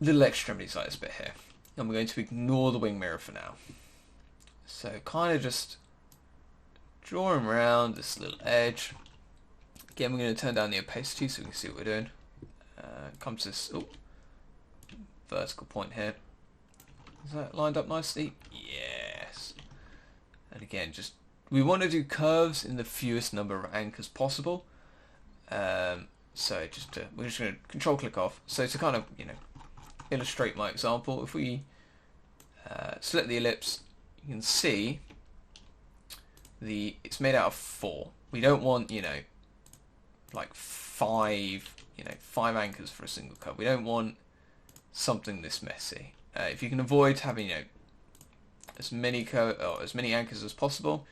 little extremities like this bit here. And we're going to ignore the wing mirror for now. So kind of just drawing around this little edge. Again, we're going to turn down the opacity so we can see what we're doing. Come to this vertical point here. Is that lined up nicely? Yes. And again, just we want to do curves in the fewest number of anchors possible. So we're just going to control click off. So to kind of illustrate my example, if we select the ellipse, you can see it's made out of 4. We don't want like 5 anchors for a single curve. We don't want something this messy. If you can avoid having as many anchors as possible,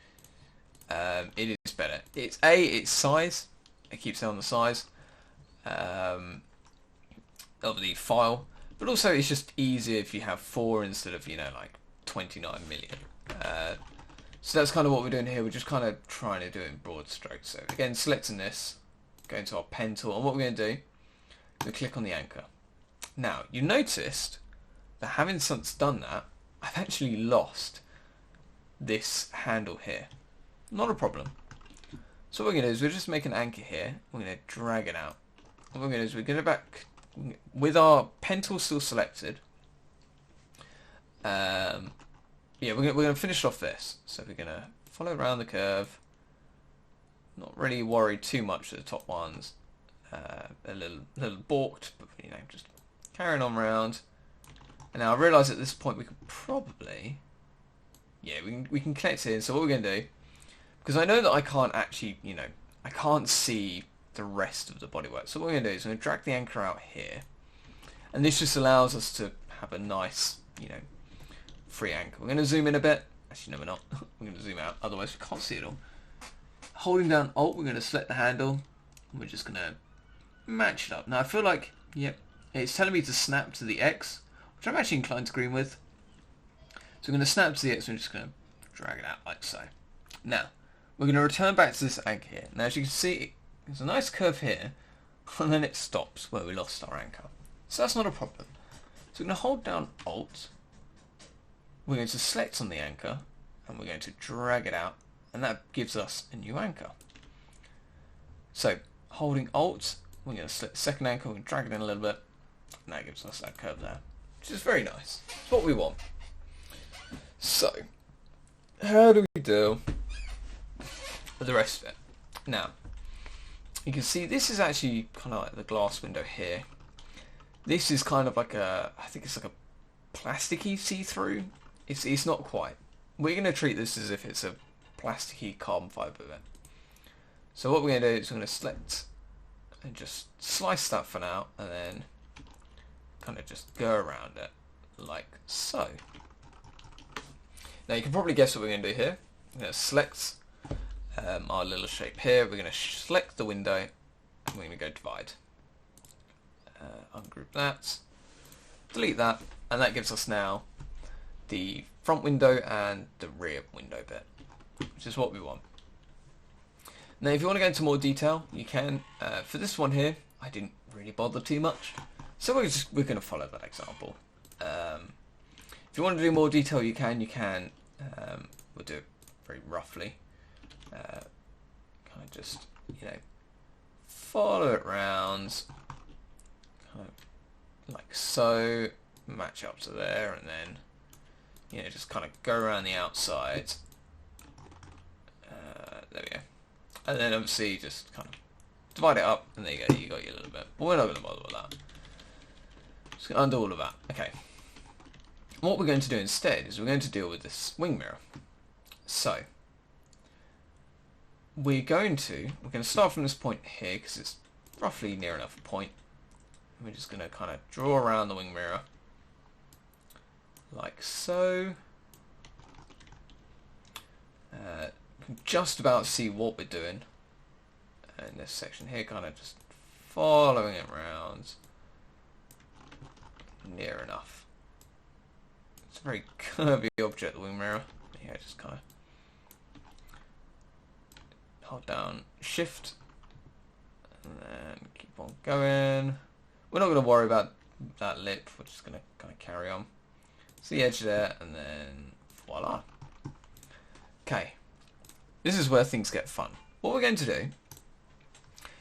it is better. It's size. It keeps it on the size of the file, but also it's just easier if you have 4 instead of like 29 million. So that's kind of what we're doing here. We're just kind of trying to do it in broad strokes. So again, selecting this, going to our pen tool, and what we're going to do, we click on the anchor. Now you noticed that having since done that, I've actually lost this handle here. Not a problem. So what we're going to do is we're just make an anchor here. We're going to drag it out. What we're going to do is we're going to back with our pen tool still selected. Yeah, we're going to finish off this. So we're going to follow around the curve. Not really worried too much at the top ones. A little balked, but just carrying on around. And now I realise at this point we could probably, we can connect it in. So what we're going to do, because I know that I can't actually, I can't see the rest of the bodywork. So what we're going to do is we're going to drag the anchor out here, and this just allows us to have a nice, free anchor. We're going to zoom in a bit. Actually, no, we're not. We're going to zoom out. Otherwise, we can't see it all. Holding down Alt, we're going to select the handle, and we're just going to match it up. Now I feel like, it's telling me to snap to the X, which I'm actually inclined to agree with. So I'm going to snap to the X and I'm just going to drag it out like so. Now, we're going to return back to this anchor here. Now as you can see, there's a nice curve here, and then it stops where we lost our anchor. So that's not a problem. So we're going to hold down Alt, we're going to select on the anchor, and we're going to drag it out, and that gives us a new anchor. So holding Alt, we're going to select the second anchor, we're going to drag it in a little bit, and that gives us that curve there, which is very nice. It's what we want. So, how do we do with the rest of it? Now, you can see this is actually kind of like the glass window here. This is kind of like I think it's like a plasticky see-through. It's not quite. We're going to treat this as if it's a plasticky carbon fibre bit. So what we're going to do is we're going to select and just slice that for now, and then kind of just go around it like so. Now you can probably guess what we're going to do here. We're going to select our little shape here. We're going to select the window, and we're going to go divide. Ungroup that, delete that, and that gives us now the front window and the rear window bit, which is what we want. Now if you want to go into more detail, you can. For this one here, I didn't really bother too much. So we're going to follow that example. If you want to do more detail, you can. We'll do it very roughly. Kind of just, follow it round, kind of like so, match up to there, and then, just kind of go around the outside. There we go. And then obviously just kind of divide it up, and there you go, you got your little bit. But we're not going to bother with that. Just going to undo all of that. Okay. What we're going to do instead is we're going to deal with this wing mirror. So, we're going to start from this point here, because it's roughly near enough a point. And we're just going to kind of draw around the wing mirror, like so. You can just about see what we're doing in this section here, kind of just following it around near enough. It's a very curvy object, the wing mirror. Yeah, just kind of hold down shift and then keep on going. We're not going to worry about that lip, we're just going to kind of carry on. See the edge there, and then voila. Okay, this is where things get fun. What we're going to do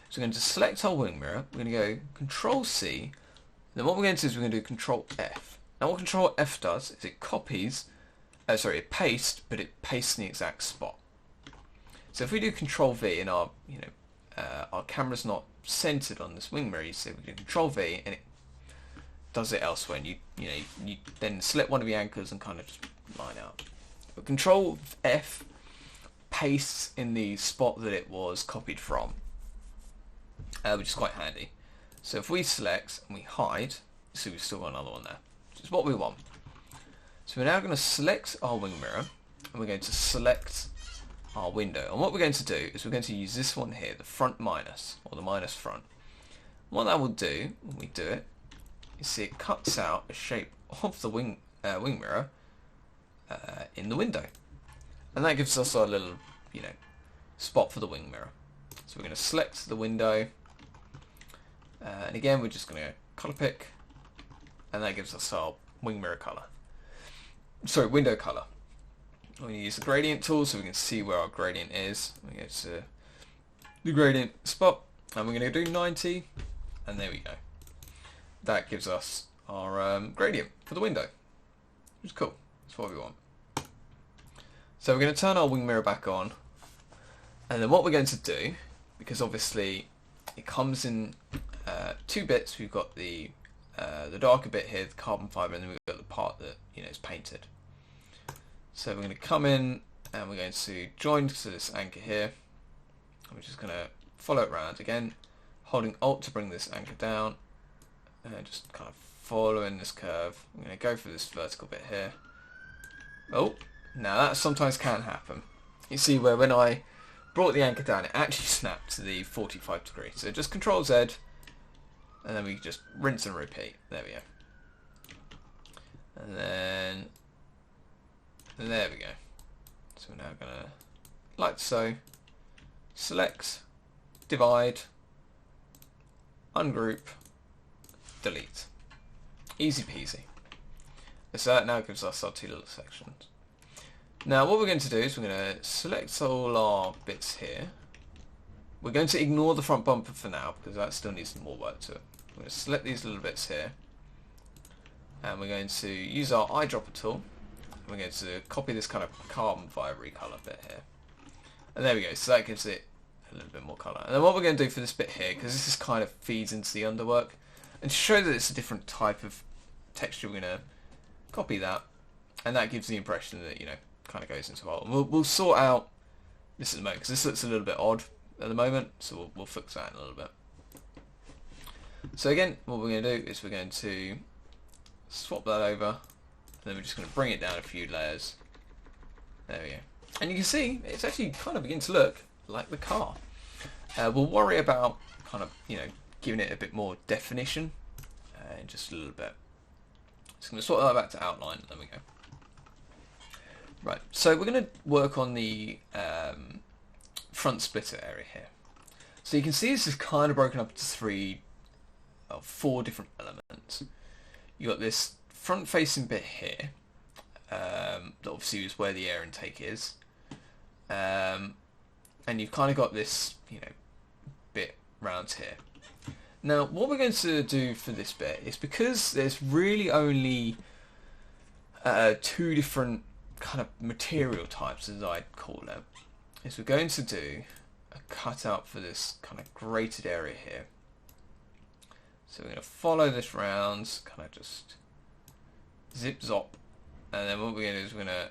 is we're going to select our wing mirror, we're going to go Control C, then what we're going to do is we're going to do Control F. Now what Control F does is it copies, it pastes, but it pastes in the exact spot. So if we do Control V and our camera's not centered on this wing mirror, you see we do Control V and it does it elsewhere, and you then select one of the anchors and kind of just line up. But Control F pastes in the spot that it was copied from, which is quite handy. So if we select and we hide, see we've still got another one there, which is what we want. So we're now going to select our wing mirror and we're going to select our window, and what we're going to do is we're going to use this one here, the front minus, or the minus front. What that will do when we do it, you see it cuts out a shape of the wing mirror in the window, and that gives us our little spot for the wing mirror. So we're going to select the window, and again we're just going to color pick, and that gives us our wing mirror color. Sorry, window color. We're going to use the gradient tool so we can see where our gradient is. We go to the gradient spot, and we're going to do 90, and there we go. That gives us our gradient for the window, which is cool. That's what we want. So we're going to turn our wing mirror back on, and then what we're going to do, because obviously it comes in two bits. We've got the darker bit here, the carbon fibre, and then we've got the part that is painted. So we're going to come in and we're going to join to this anchor here. And we're just going to follow it around again, holding Alt to bring this anchor down, and just kind of following this curve. I'm going to go for this vertical bit here. Oh, now that sometimes can happen. You see where when I brought the anchor down, it actually snapped to the 45 degrees. So just Control Z, and then we just rinse and repeat. There we go. And then there we go. So we're now going to, like so, select, divide, ungroup, delete. Easy peasy. So that now gives us our two little sections. Now what we're going to do is we're going to select all our bits here. We're going to ignore the front bumper for now because that still needs some more work to it. We're going to select these little bits here, and we're going to use our eyedropper tool. We're going to copy this kind of carbon fibre colour bit here. And there we go, so that gives it a little bit more colour. And then what we're going to do for this bit here, because this is kind of feeds into the underwork, and to show that it's a different type of texture, we're going to copy that, and that gives the impression that, kind of goes into our... We'll sort out this at the moment, because this looks a little bit odd at the moment, so we'll fix that in a little bit. So again, what we're going to do is we're going to swap that over, and then we're just going to bring it down a few layers. There we go. And you can see it's actually kind of beginning to look like the car. We'll worry about kind of, giving it a bit more definition in just a little bit. Just going to sort that back to outline. There we go. Right, so we're going to work on the front splitter area here. So you can see this is kind of broken up into three 4 different elements. You got this front-facing bit here, that obviously is where the air intake is, and you've kind of got this, bit round here. Now, what we're going to do for this bit is, because there's really only 2 different kind of material types, as I'd call them, is we're going to do a cutout for this kind of grated area here. So we're going to follow this round, kind of just zip zop, and then what we're going to do is we're going to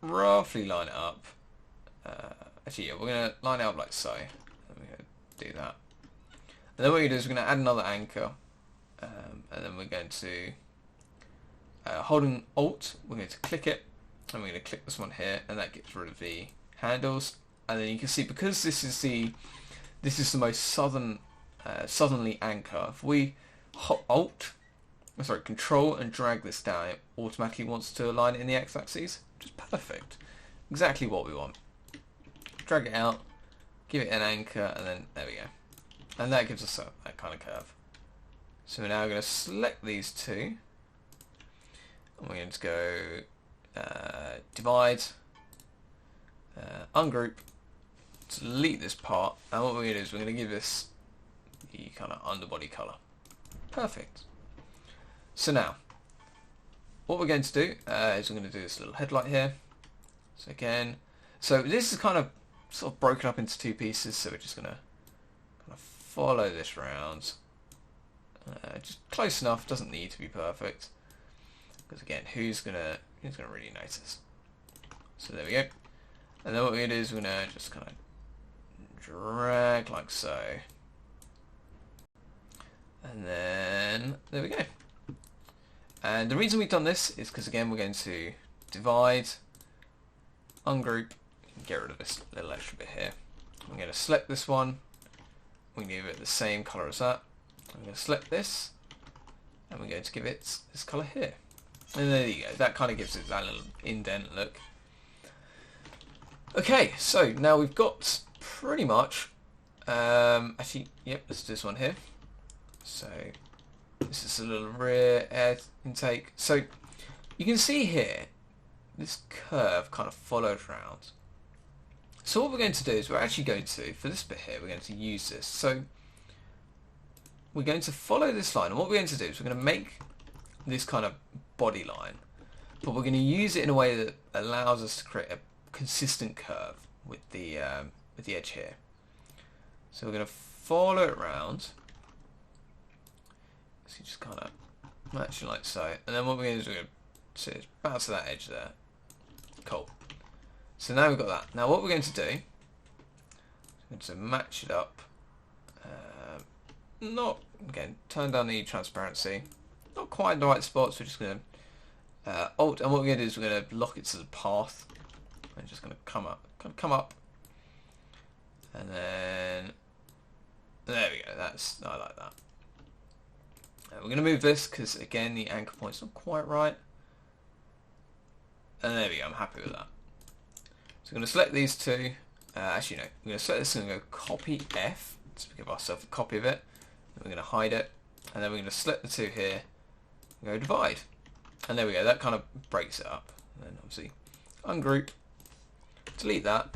roughly line it up. Actually, yeah, we're going to line it up like so. And we're going to do that. And then what we're going to do is we're going to add another anchor, and then we're going to holding Alt, we're going to click it, and we're going to click this one here, and that gets rid of the handles. And then you can see, because this is the most southerly anchor, if we Control and drag this down, it automatically wants to align it in the x-axis, which is perfect. Exactly what we want. Drag it out, give it an anchor, and then there we go. And that gives us that kind of curve. So we're now going to select these 2, and we're going to go divide, ungroup, delete this part, and what we're going to do is we're going to give this the kind of underbody colour. Perfect. So now, what we're going to do is we're going to do this little headlight here. So again, this is kind of sort of broken up into 2 pieces, so we're just going to kind of follow this round. Just close enough, doesn't need to be perfect. Because again, who's gonna really notice? So there we go. And then what we're going to do is we're going to just kind of drag like so. And then there we go. And the reason we've done this is because, again, we're going to divide, ungroup, and get rid of this little extra bit here. I'm going to select this one. We're going to give it the same colour as that. I'm going to select this, and we're going to give it this colour here. And there you go. That kind of gives it that little indent look. Okay, so now we've got pretty much, actually, yep, let's do this one here. So this is a little rear air intake. So you can see here, this curve kind of follows around. So what we're going to do is we're actually going to, for this bit here, we're going to use this. So we're going to follow this line, and what we're going to do is we're going to make this kind of body line, but we're going to use it in a way that allows us to create a consistent curve with the edge here. So we're going to follow it around. So you just kind of match it like so, and then what we're going to do is we're going to bounce to that edge there. Cool. So now we've got that. Now what we're going to do, we're going to match it up. Not, again, turn down the transparency. Not quite in the right spots. We're just going to Alt, and what we're going to do is we're going to lock it to the path. And just going to come up, and then there we go. I like that. We're going to move this because, again, the anchor point's not quite right. And there we go. I'm happy with that. So we're going to select these 2. Actually, no. We're going to select this and go copy F to give ourselves a copy of it. We're going to hide it, and then we're going to select the 2 here. And go divide, and there we go. That kind of breaks it up. And then obviously ungroup, delete that,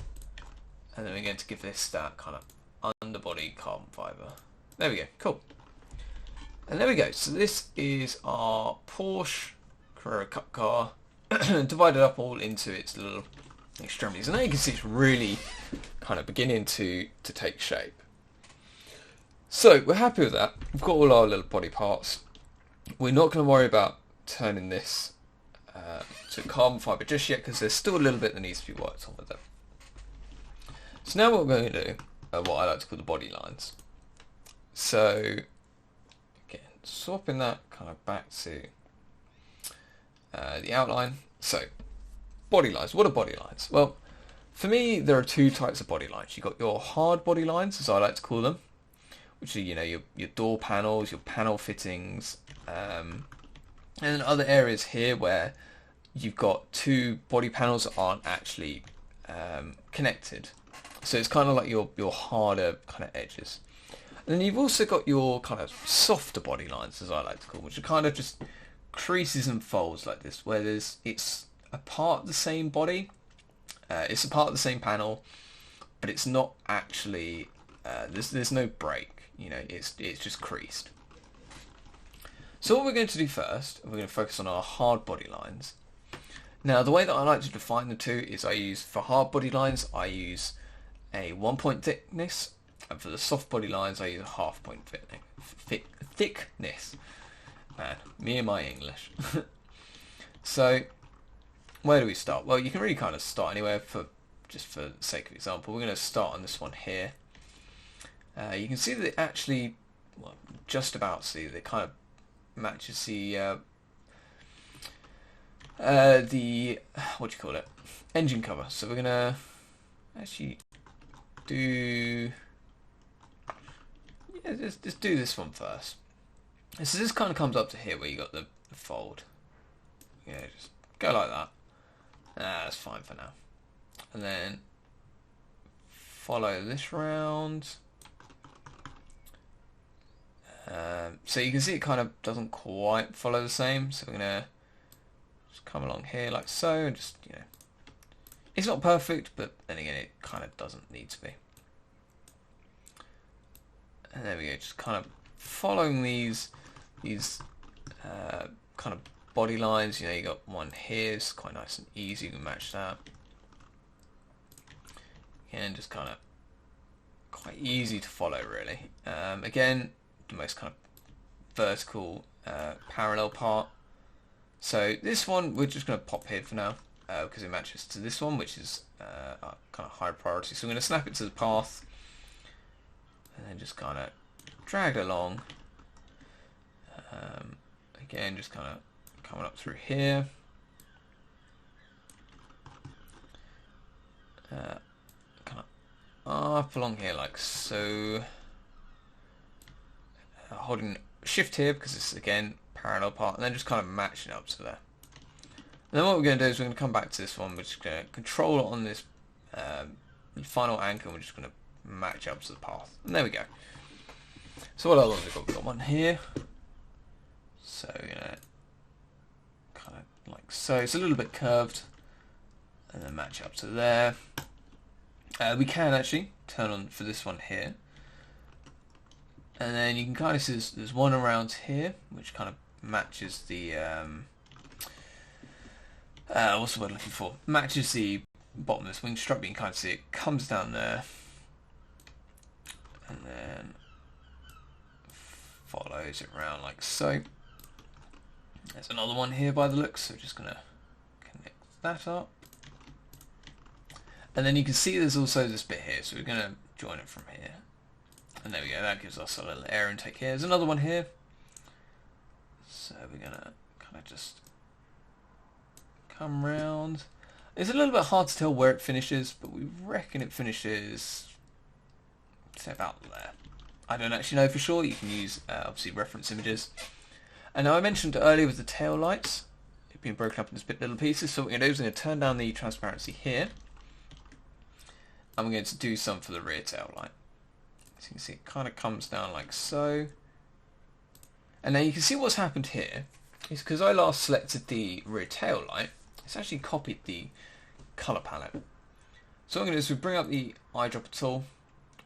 and then we're going to give this that kind of underbody carbon fibre. There we go. Cool. And there we go. So this is our Porsche Carrera Cup car divided up all into its little extremities. And now you can see it's really kind of beginning to take shape. So we're happy with that. We've got all our little body parts. We're not going to worry about turning this to carbon fibre just yet, because there's still a little bit that needs to be worked on with it. So now what we're going to do are what I like to call the body lines. So swapping that kind of back to the outline. So body lines. What are body lines? Well, for me, there are 2 types of body lines. You've got your hard body lines, as I like to call them, which are, your door panels, your panel fittings, and then other areas here where you've got 2 body panels that aren't actually connected. So it's kind of like your harder kind of edges. And then you've also got your kind of softer body lines, as I like to call, which are kind of just creases and folds like this, where it's a part of the same body, it's a part of the same panel, but it's not actually there's no break. You know, it's just creased. So what we're going to do first, we're going to focus on our hard body lines. Now, the way that I like to define the two is for hard body lines, I use a 1 point thickness, and for the soft body lines, I use a half point thickness. Man, me and my English. So, where do we start? Well, you can really kind of start anywhere just for the sake of example. We're going to start on this one here. You can see that it actually, well, just about see that it kind of matches the what do you call it, engine cover. So we're going to actually do, yeah, just do this one first. So this kind of comes up to here where you got the fold. Yeah, just go like that. That's fine for now. And then follow this round. So you can see it kind of doesn't quite follow the same. So we're gonna just come along here like so, and just, you know, it's not perfect, but then again, it kind of doesn't need to be. And there we go. Just kind of following these kind of body lines. You know, you got one here. It's quite nice and easy. You can match that. And just kind of quite easy to follow, really. Again, the most kind of vertical parallel part. So this one we're just going to pop here for now because it matches to this one, which is kind of high priority. So I'm going to snap it to the path and then just kind of drag it along. Again, just kind of coming up through here. Kind of up along here like so. Holding shift here because it's, again, parallel part, and then just kind of matching up to there. And then what we're going to do is we're going to come back to this one. We're just going to control it on this final anchor, and we're just going to match up to the path. And there we go. So what other ones have we got? We've got one here. So we're going to kind of like so. It's a little bit curved, and then match up to there. We can actually turn on for this one here. And then you can kind of see there's one around here, which kind of matches the, what's the word I'm looking for? Matches the bottom of this wing strut, but you can kind of see it comes down there. And then follows it around like so. There's another one here by the looks, so we're just going to connect that up. And then you can see there's also this bit here, so we're going to join it from here. And there we go, that gives us a little air intake here. There's another one here. So we're going to kind of just come round. It's a little bit hard to tell where it finishes, but we reckon it finishes, say, about there. I don't actually know for sure. You can use, obviously, reference images. And now I mentioned earlier with the tail lights, it being broken up into little pieces. So what we're going to do is we're going to turn down the transparency here. And we're going to do some for the rear tail light. So you can see it kind of comes down like so. And now you can see what's happened here is because I last selected the rear tail light, it's actually copied the colour palette. So what I'm going to do is we bring up the eyedropper tool,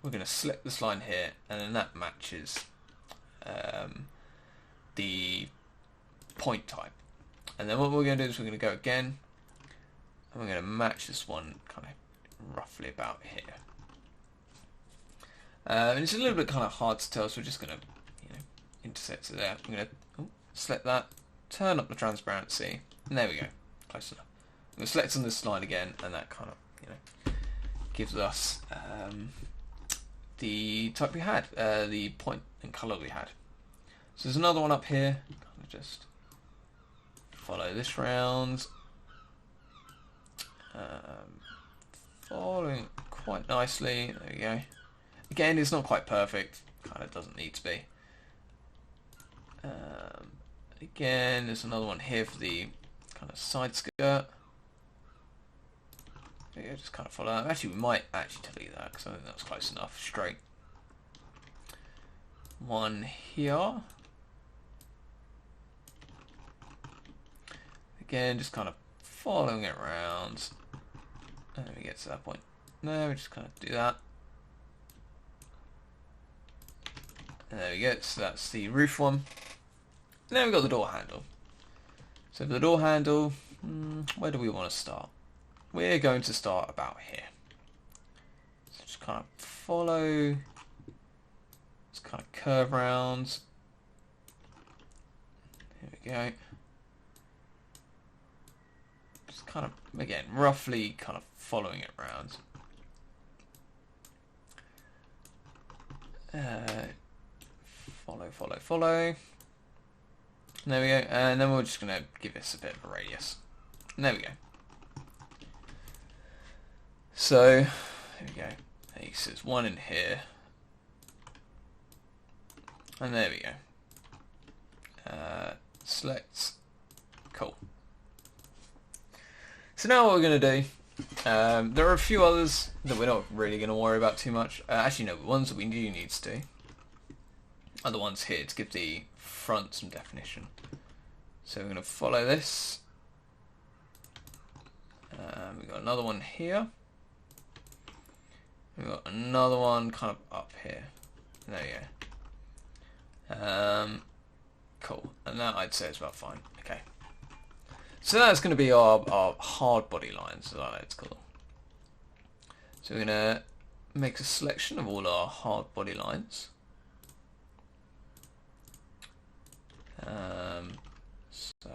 we're going to select this line here, and then that matches the point type. And then what we're going to do is we're going to go again, and we're going to match this one kind of roughly about here. And it's a little bit kind of hard to tell, so we're just going to, you know, intersect it there. I'm going to select that, turn up the transparency, and there we go, close enough. I'm going to select on this line again, and that kind of, you know, gives us the type we had, the point and colour we had. So there's another one up here. Kind of just follow this round, following quite nicely. There we go. Again, it's not quite perfect. Kind of doesn't need to be. Again, there's another one here for the kind of side skirt. There you go, just kind of follow that. Actually, we might actually delete that because I think that was close enough. Straight. one here. Again, just kind of following it around. And then we get to that point. No, we just kind of do that. And there we go, so that's the roof one. And then we've got the door handle. So for the door handle, where do we want to start? We're going to start about here. So just kind of follow, just kind of curve around. Here we go. Just kind of, again, roughly kind of following it around. Follow. There we go, and then we're just going to give this a bit of a radius. And there we go. So, here we go. So there's one in here. And there we go. Select. Cool. So now what we're going to do, there are a few others that we're not really going to worry about too much. Actually, no, the ones that we do need to do are the ones here to give the front some definition. So we're going to follow this. We've got another one here. We've got another one kind of up here. There you go. Cool. And that I'd say is about fine. Okay. So that's going to be our hard body lines, as I like to call them. So we're going to make a selection of all our hard body lines. So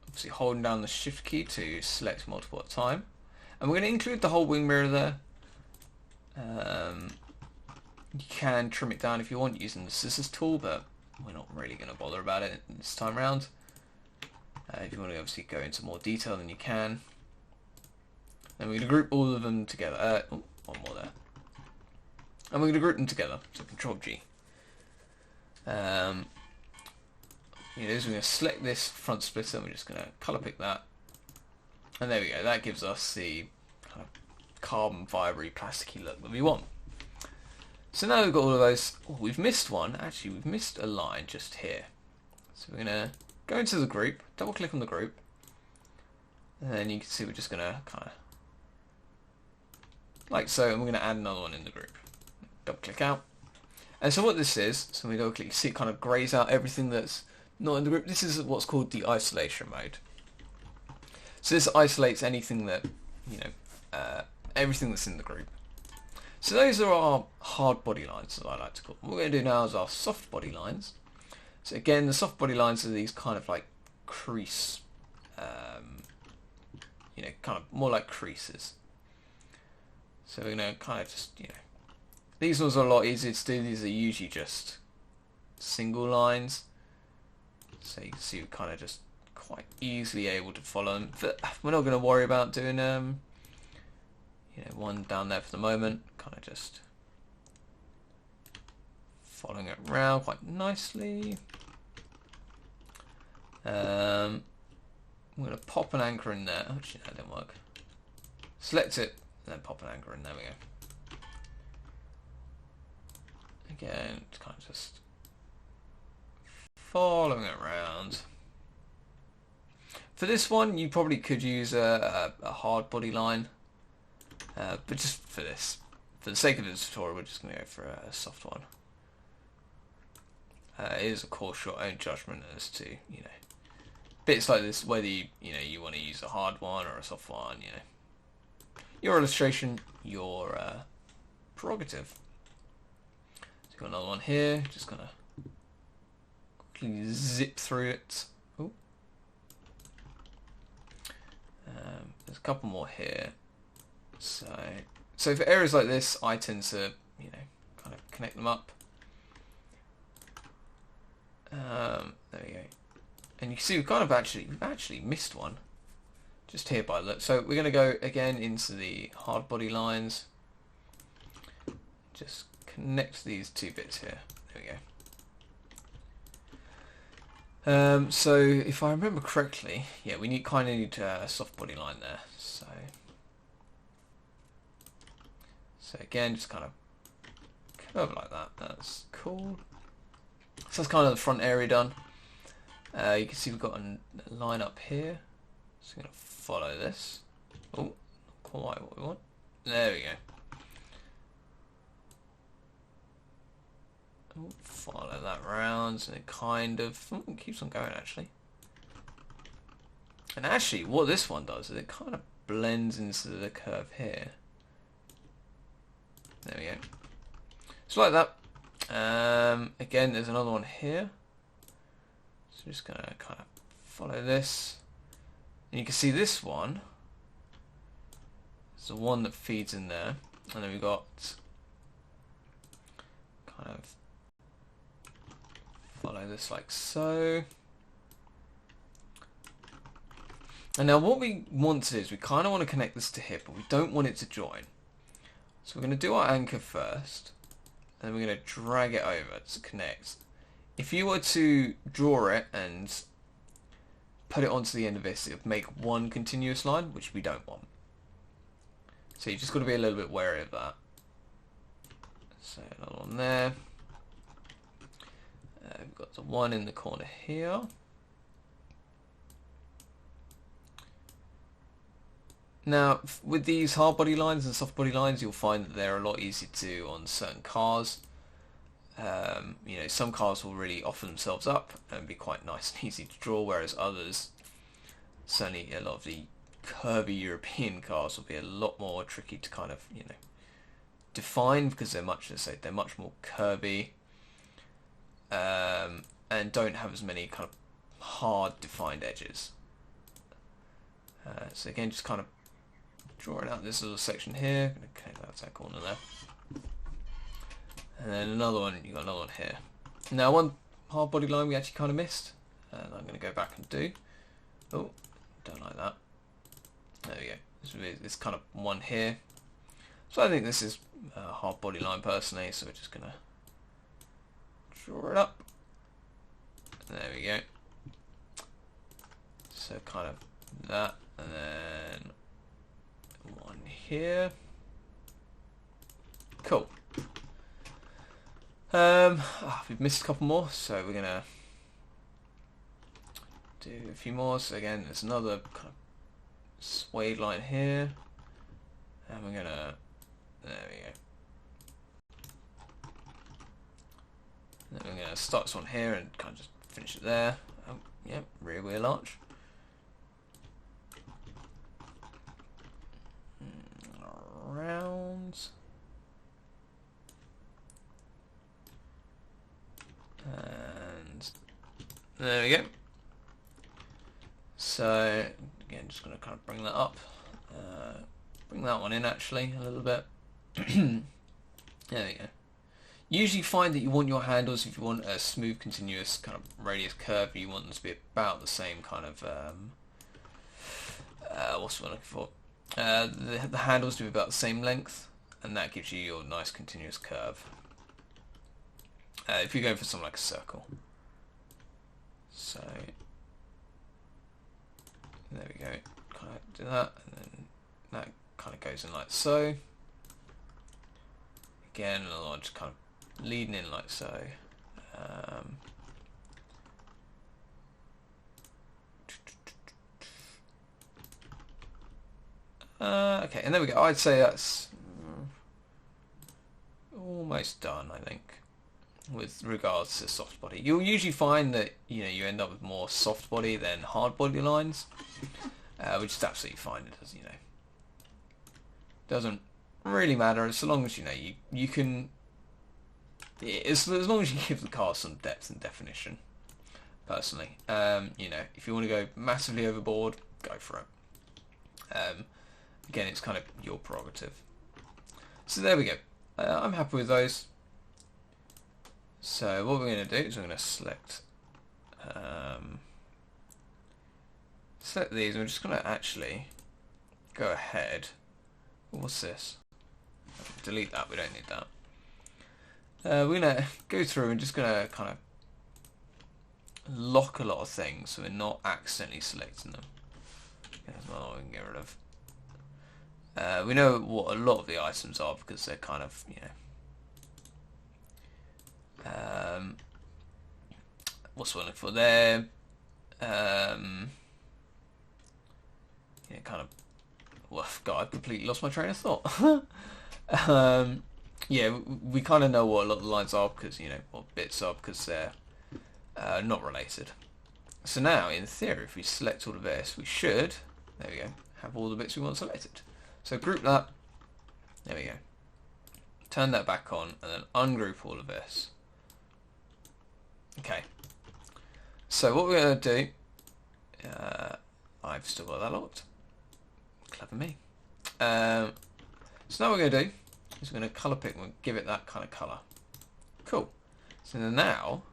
obviously holding down the shift key to select multiple at a time. And we're going to include the whole wing mirror there. You can trim it down if you want using the scissors tool, but we're not really going to bother about it this time around. If you want to obviously go into more detail, then you can. And we're going to group all of them together. One more there. And we're going to group them together. So Control G. We're going to select this front splitter, and we're just going to colour pick that. And there we go. That gives us the kind of carbon fibre-y, plasticky look that we want. So now we've got all of those. Oh, we've missed one. Actually, we've missed a line just here. So we're going to go into the group, double click on the group, and then you can see we're just going to kind of like so, and we're going to add another one in the group. Double click out. And so what this is, so we double click, you see it kind of greys out everything that's not in the group. This is what's called the isolation mode. So this isolates anything that, everything that's in the group. So those are our hard body lines, as I like to call them. What we're going to do now is our soft body lines. So again, the soft body lines are these kind of like crease, kind of more like creases. So we're going to kind of just, these ones are a lot easier to do. These are usually just single lines. So you can see we're kind of just quite easily able to follow them. But we're not going to worry about doing, one down there for the moment. Kind of just following it around quite nicely. I'm going to pop an anchor in there. Actually, that didn't work. Select it, and then pop an anchor in. There we go. Again, it's kind of just following it around. For this one, you probably could use a hard body line, but just for this, for the sake of this tutorial, we're just going to go for a soft one. It is, of course, your own judgment as to, bits like this, whether you want to use a hard one or a soft one, your illustration, your prerogative. So got another one here, just gonna quickly zip through it. Ooh. There's a couple more here. So for areas like this, I tend to, kind of connect them up. There we go. And you can see we've actually missed one just here by look. So we're going to go again into the hard body lines. Just connect these two bits here. There we go. So if I remember correctly, yeah, we kind of need a soft body line there. So again, just kind of curve like that. That's cool. So that's kind of the front area done. You can see we've got a line up here. So we're going to follow this. Oh, not quite what we want. There we go. Oh, follow that round, and it kind of it keeps on going actually. And actually, what this one does is it kind of blends into the curve here. There we go. Just like that. Again, there's another one here. So just gonna kind of follow this, and you can see this one is the one that feeds in there, and then we've got kind of follow this like so. And now what we want to do is we kind of want to connect this to here, but we don't want it to join. So we're going to do our anchor first, and then we're going to drag it over to connect. If you were to draw it and put it onto the end of this, it would make one continuous line, which we don't want. So you just got to be a little bit wary of that. So another one there. We've got the one in the corner here. Now, with these hard body lines and soft body lines, you'll find that they're a lot easier to do on certain cars. You know, some cars will really offer themselves up and be quite nice and easy to draw, whereas others, certainly a lot of the curvy European cars, will be a lot more tricky to kind of, you know, define, because they're much, as I say, they're much more curvy, and don't have as many kind of hard defined edges. So again, just kind of drawing out this little section here. Okay, that's that corner there. And then another one, you got another one here. Now, one hard body line we actually kind of missed, and I'm going to go back and do. Oh, don't like that. There we go. This kind of one here. So I think this is a hard body line personally, so we're just going to draw it up. There we go. So kind of that, and then one here. Cool. We've missed a couple more, so we're gonna do a few more. So again, there's another kind of suede line here, and we're gonna, there we go. Then we're gonna start this one here and kind of just finish it there. Oh, yep, rear wheel arch. Rounds. And there we go. So again, just going to kind of bring that up, bring that one in actually a little bit. There we go. Usually find that you want your handles, if you want a smooth continuous kind of radius curve, you want them to be about the same kind of what's what I'm looking for, the handles to be about the same length, and that gives you your nice continuous curve. If you're going for something like a circle. So there we go. Kind of do that, and then that kind of goes in like so. Again, another one just kind of leading in like so. Okay, and there we go. I'd say that's almost done, I think, with regards to soft body. You'll usually find that, you know, you end up with more soft body than hard body lines, which is absolutely fine. It does, you know, doesn't really matter so long as, you know, you can, as long as you give the car some depth and definition. Personally, you know, if you want to go massively overboard, go for it. Again, it's kind of your prerogative. So there we go. I'm happy with those. So what we're going to do is we're going to select these, and we're just going to actually go ahead. What's this? Delete that, we don't need that. We're going to go through and just going to kind of lock a lot of things so we're not accidentally selecting them. There's one we can get rid of. We know what a lot of the items are because they're kind of, you know, what's one for there? Yeah, kind of. Well, God, I completely lost my train of thought. Yeah, we kind of know what a lot of the lines are because what bits are because they're not related. So now, in theory, if we select all of this, we should, there we go, have all the bits we want selected. So group that. There we go. Turn that back on and then ungroup all of this. Okay. So what we're going to do, I've still got that locked. Clever me. So now what we're going to do is we're going to colour pick and we'll give it that kind of colour. Cool. So now,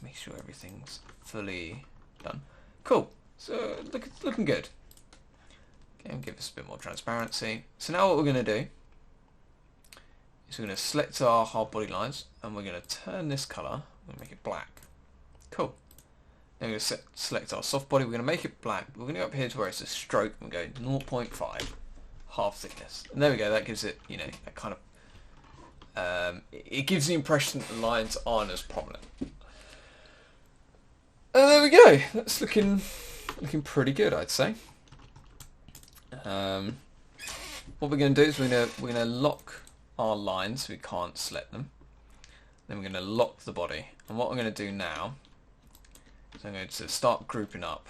make sure everything's fully done. Cool. So looking good. Okay, and give us a bit more transparency. So now what we're going to do is we're going to select our hard body lines and we're going to turn this colour and make it black. Cool. Then we're going to select our soft body. We're going to make it black. We're going to go up here to where it's a stroke and go 0.5, half thickness. And there we go. That gives it, that kind of, it gives the impression that the lines aren't as prominent. And there we go. That's looking pretty good, I'd say. What we're going to do is we're going to lock our lines so we can't select them. Then we're going to lock the body. And what I'm going to do now is I'm going to start grouping up,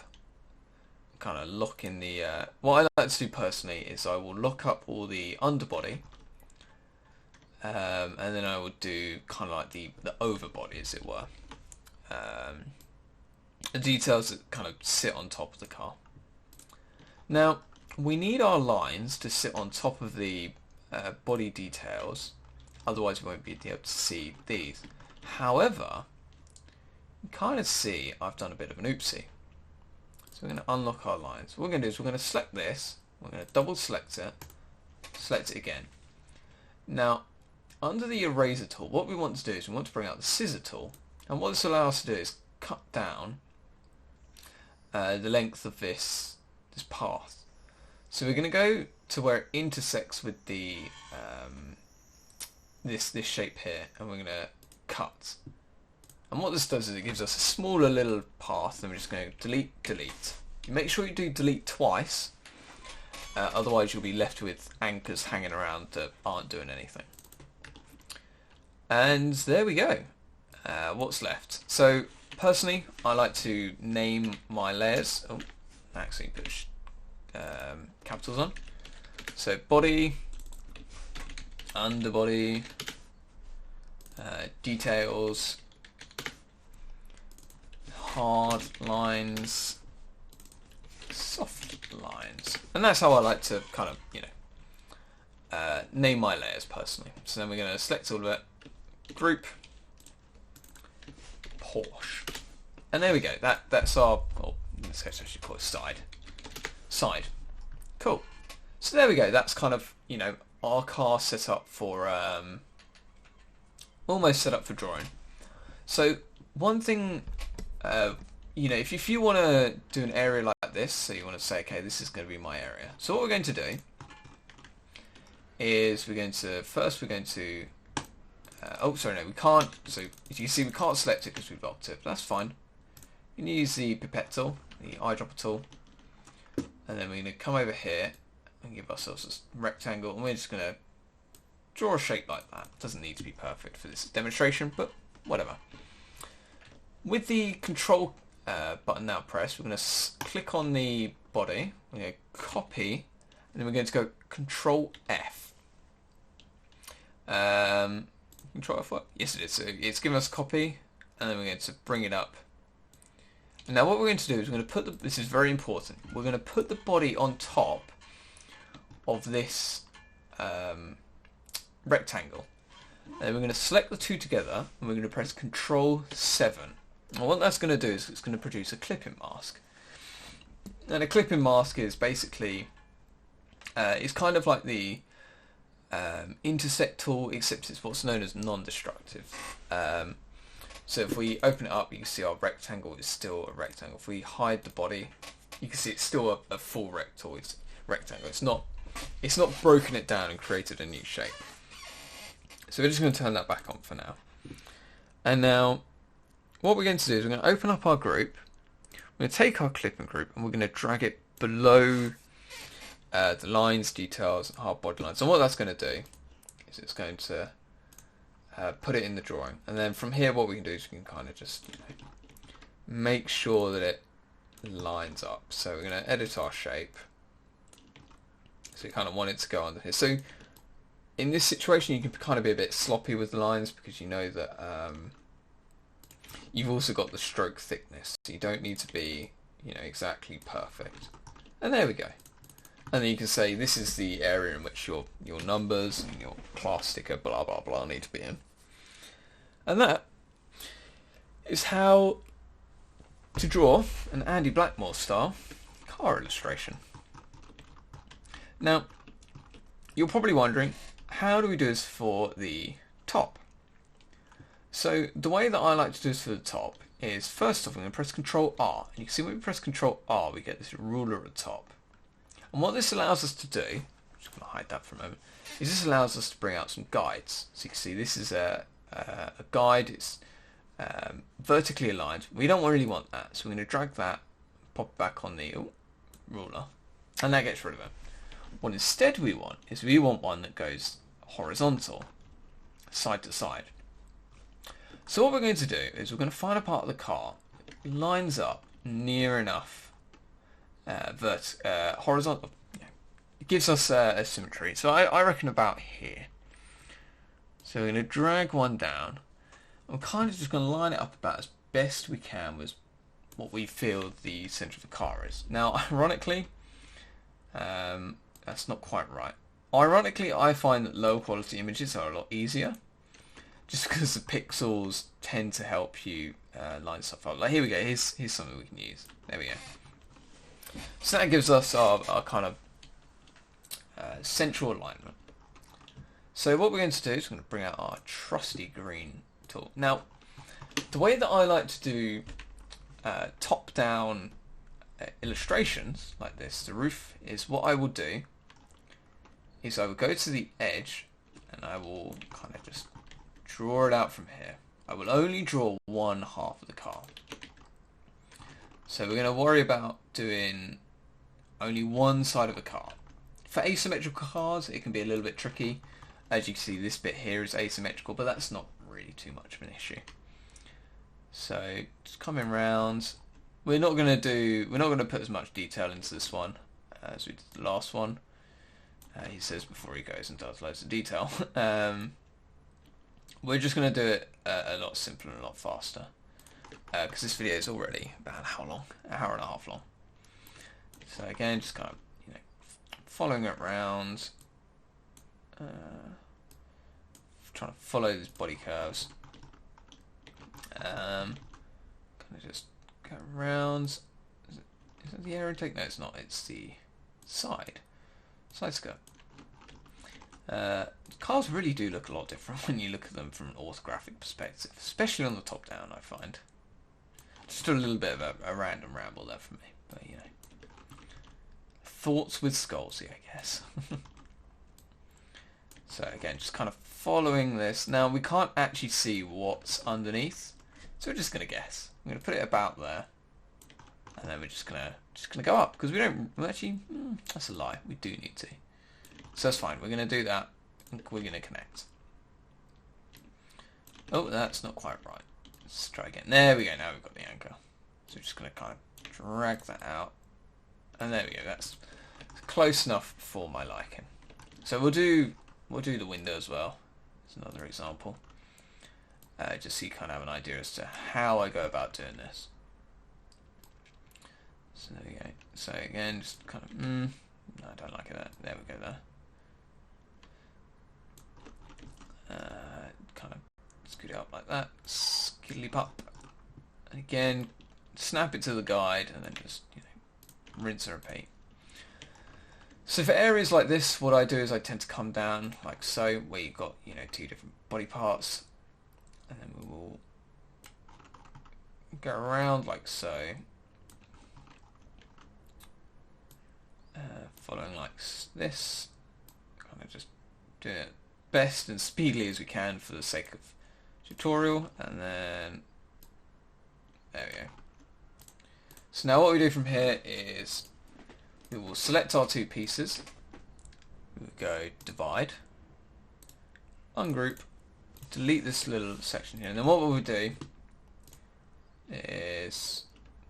kind of locking the. What I like to do personally is I will lock up all the underbody, and then I will do kind of like the overbody, as it were. The details that kind of sit on top of the car. Now, we need our lines to sit on top of the body details, otherwise we won't be able to see these. However, you kind of see I've done a bit of an oopsie. So we're going to unlock our lines. What we're going to do is we're going to select this, we're going to double select it again. Now, under the eraser tool, what we want to do is we want to bring out the scissor tool, and what this allows us to do is cut down the length of this path. So we're going to go to where it intersects with the this shape here, and we're going to cut. And what this does is it gives us a smaller little path, and we're just going to delete. Make sure you do delete twice, otherwise you'll be left with anchors hanging around that aren't doing anything. And there we go. What's left? So personally, I like to name my layers. Oh, actually put capitals on. So body, underbody, details, hard lines, soft lines, and that's how I like to kind of name my layers personally. So then we're going to select all of it, group, Porsche, and there we go. That's our, well, in this case I should call it side. Cool. So there we go. That's kind of our car set up for almost set up for drawing. So one thing, if you want to do an area like this, so you want to say, okay, this is going to be my area. So what we're going to do is we're going to oh, sorry, no, we can't. So as you see, we can't select it because we've locked it. But that's fine. You can use the pipette tool, the eyedropper tool, and then we're going to come over here and give ourselves a rectangle, and we're just going to draw a shape like that. It doesn't need to be perfect for this demonstration, but whatever. With the control button now pressed, we're going to click on the body, we're going to copy, and then we're going to go Control F. Control F what? Yes it is. So it's giving us a copy, and then we're going to bring it up. And now what we're going to do is we're going to put this is very important, we're going to put the body on top of this rectangle. And then we're going to select the two together, and we're going to press Control 7. And what that's going to do is it's going to produce a clipping mask. And a clipping mask is basically, it's kind of like the intersect tool, except it's what's known as non-destructive. So if we open it up, you can see our rectangle is still a rectangle. If we hide the body, you can see it's still a full rectangle. It's not broken it down and created a new shape. So we're just going to turn that back on for now. And now what we're going to do is we're going to open up our group. We're going to take our clipping group and we're going to drag it below the lines, details, and hard body lines. And what that's going to do is it's going to put it in the drawing. And then from here, what we can do is we can kind of just make sure that it lines up. So we're going to edit our shape. So we kind of want it to go under here. So in this situation, you can kind of be a bit sloppy with the lines because you know that you've also got the stroke thickness. So you don't need to be, exactly perfect. And there we go. And then you can say this is the area in which your numbers and your class sticker, blah, blah, blah, need to be in. And that is how to draw an Andy Blackmore style car illustration. Now, you're probably wondering, how do we do this for the top? So the way that I like to do this for the top is, first off, I'm going to press Ctrl R. And you can see when we press Ctrl R, we get this ruler at the top. And what this allows us to do, I'm just going to hide that for a moment, is this allows us to bring out some guides. So you can see this is a guide. It's vertically aligned. We don't really want that, so we're going to drag that, pop it back on the ruler, and that gets rid of it. What instead we want is we want one that goes horizontal, side to side. So what we're going to do is we're going to find a part of the car that lines up near enough horizontal. It gives us a symmetry. So I reckon about here. So we're going to drag one down. I'm kind of just going to line it up about as best we can with what we feel the centre of the car is. Now, ironically, that's not quite right. Ironically, I find that lower quality images are a lot easier, just because the pixels tend to help you line stuff up. Like here we go. Here's something we can use. There we go. So that gives us our kind of central alignment. So what we're going to do is we're going to bring out our trusty green tool. Now, the way that I like to do top-down illustrations like this, the roof, is what I will do is I will go to the edge and I will kind of just draw it out from here. I will only draw one half of the car. So we're going to worry about doing only one side of the car. For asymmetrical cars, it can be a little bit tricky. As you can see, this bit here is asymmetrical, but that's not really too much of an issue. So just coming round. We're not going to put as much detail into this one as we did the last one. He says before he goes and does loads of detail. We're just going to do it a lot simpler and a lot faster. Because this video is already about how long? An hour and a half long. So again, just kind of following it around, trying to follow these body curves. Kind of just go around. Is it the aero intake? No, it's not. It's the side skirt. Cars really do look a lot different when you look at them from an orthographic perspective, especially on the top down, I find. Just a little bit of a random ramble there for me, but thoughts with Scalzi, I guess. So again, just kind of following this. Now we can't actually see what's underneath, so we're just gonna guess. I'm gonna put it about there, and then we're just gonna go up because we don't actually. That's a lie. We do need to. So that's fine. We're gonna do that. We're gonna connect. Oh, that's not quite right. Let's try again. There we go. Now we've got the anchor. So we're just gonna kind of drag that out, and there we go. That's close enough for my liking. So we'll do the window as well. It's another example. Just so you kind of have an idea as to how I go about doing this. So there we go. So again, just kind of, no, I don't like it. There we go there. Kind of scoot it up like that. Skiddly pop. And again, snap it to the guide and then just, rinse and repeat. So for areas like this, what I do is I tend to come down like so, where you've got, two different body parts. And then we will go around like so. Following like this. Kind of just do it best and speedily as we can for the sake of tutorial. And then There we go. So now what we do from here is we will select our two pieces. We will go divide, ungroup, delete this little section here, and then what we'll do is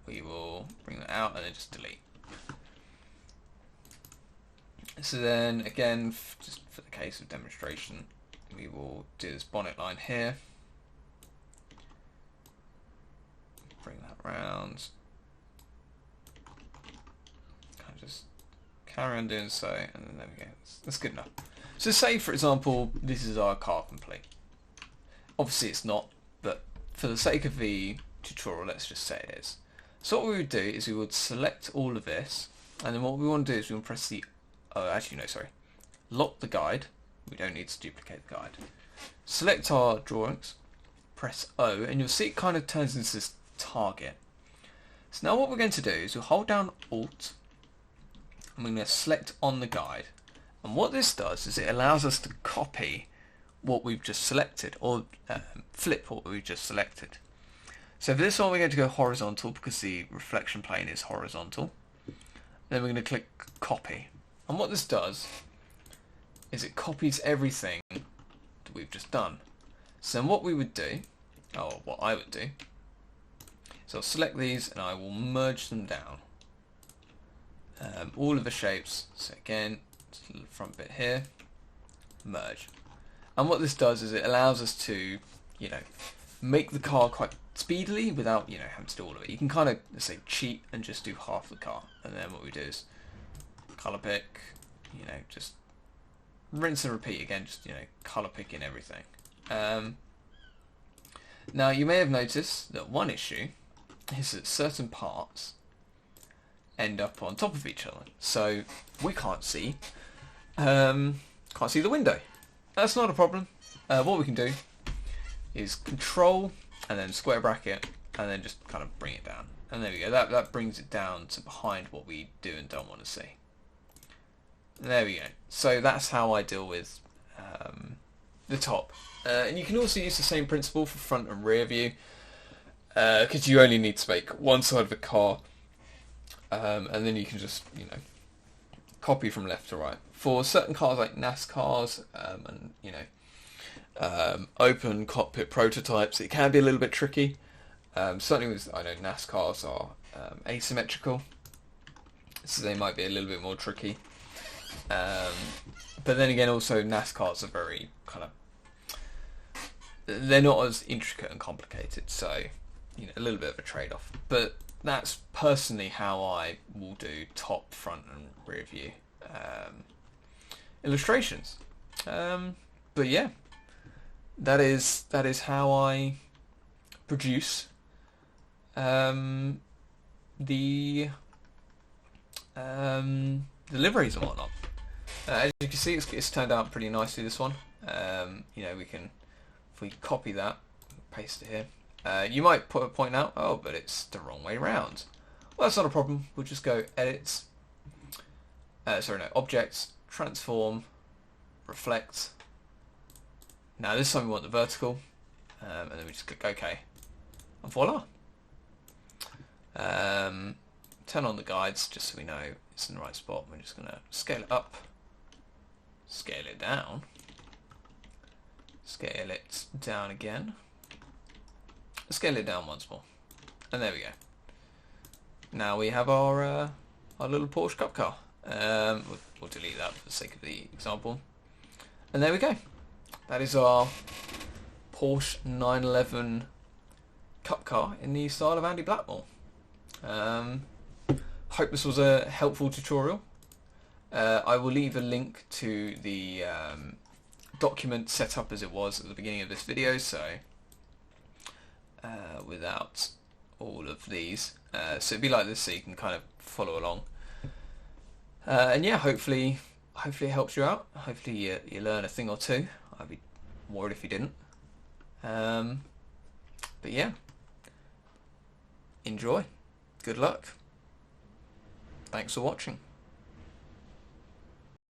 we will bring that out and then just delete. So then again, just for the case of demonstration, we will do this bonnet line here, bring that round, kind of just carry on doing so, and then there we go. That's good enough. So say for example this is our car complete. Obviously it's not, but for the sake of the tutorial let's just say it is. So what we would do is we would select all of this, and then what we want to do is we want to press the lock the guide. We don't need to duplicate the guide. Select our drawings, press O, and you'll see it kind of turns into this target. So now what we're going to do is we'll hold down Alt, and we're going to select on the guide. And what this does is it allows us to copy what we've just selected, or flip what we've just selected. So for this one we're going to go horizontal because the reflection plane is horizontal. Then we're going to click copy. And what this does is it copies everything that we've just done. So then what we would do, or what I would do, is I'll select these and I will merge them down. All of the shapes, so again, just a little front bit here, merge. And what this does is it allows us to, make the car quite speedily without, having to do all of it. You can kind of, let's say, cheat and just do half the car. And then what we do is color pick, just rinse and repeat again, just, color picking everything. Now you may have noticed that one issue is that certain parts end up on top of each other. So we can't see the window. That's not a problem. What we can do is Control and then square bracket and then just kind of bring it down. And there we go. That brings it down to behind what we do and don't want to see. There we go. So that's how I deal with the top. And you can also use the same principle for front and rear view, because you only need to make one side of the car, and then you can just copy from left to right. For certain cars like NASCARs and open cockpit prototypes, it can be a little bit tricky. Certainly with NASCARs are asymmetrical, so they might be a little bit more tricky. But then again, also NASCARs are very they're not as intricate and complicated, so a little bit of a trade-off. But that's personally how I will do top, front, and rear view illustrations. But yeah, that is how I produce the liveries and whatnot. As you can see, it's turned out pretty nicely, this one. We can, if we copy that, paste it here, you might point out, oh, but it's the wrong way round. Well, that's not a problem. We'll just go Edit, Objects, Transform, Reflect. Now this time we want the vertical, and then we just click OK, and voila. Turn on the guides just so we know it's in the right spot. We're just going to scale it up, scale it down, scale it down again, scale it down once more, and there we go. Now we have our little Porsche Cup car. We'll delete that for the sake of the example, and there we go. That is our Porsche 911 Cup car in the style of Andy Blackmore. Hope this was a helpful tutorial. I will leave a link to the document set up as it was at the beginning of this video, so without all of these, so it'd be like this so you can kind of follow along, and yeah, hopefully it helps you out. Hopefully you learn a thing or two. I'd be worried if you didn't, but yeah, enjoy, good luck, thanks for watching.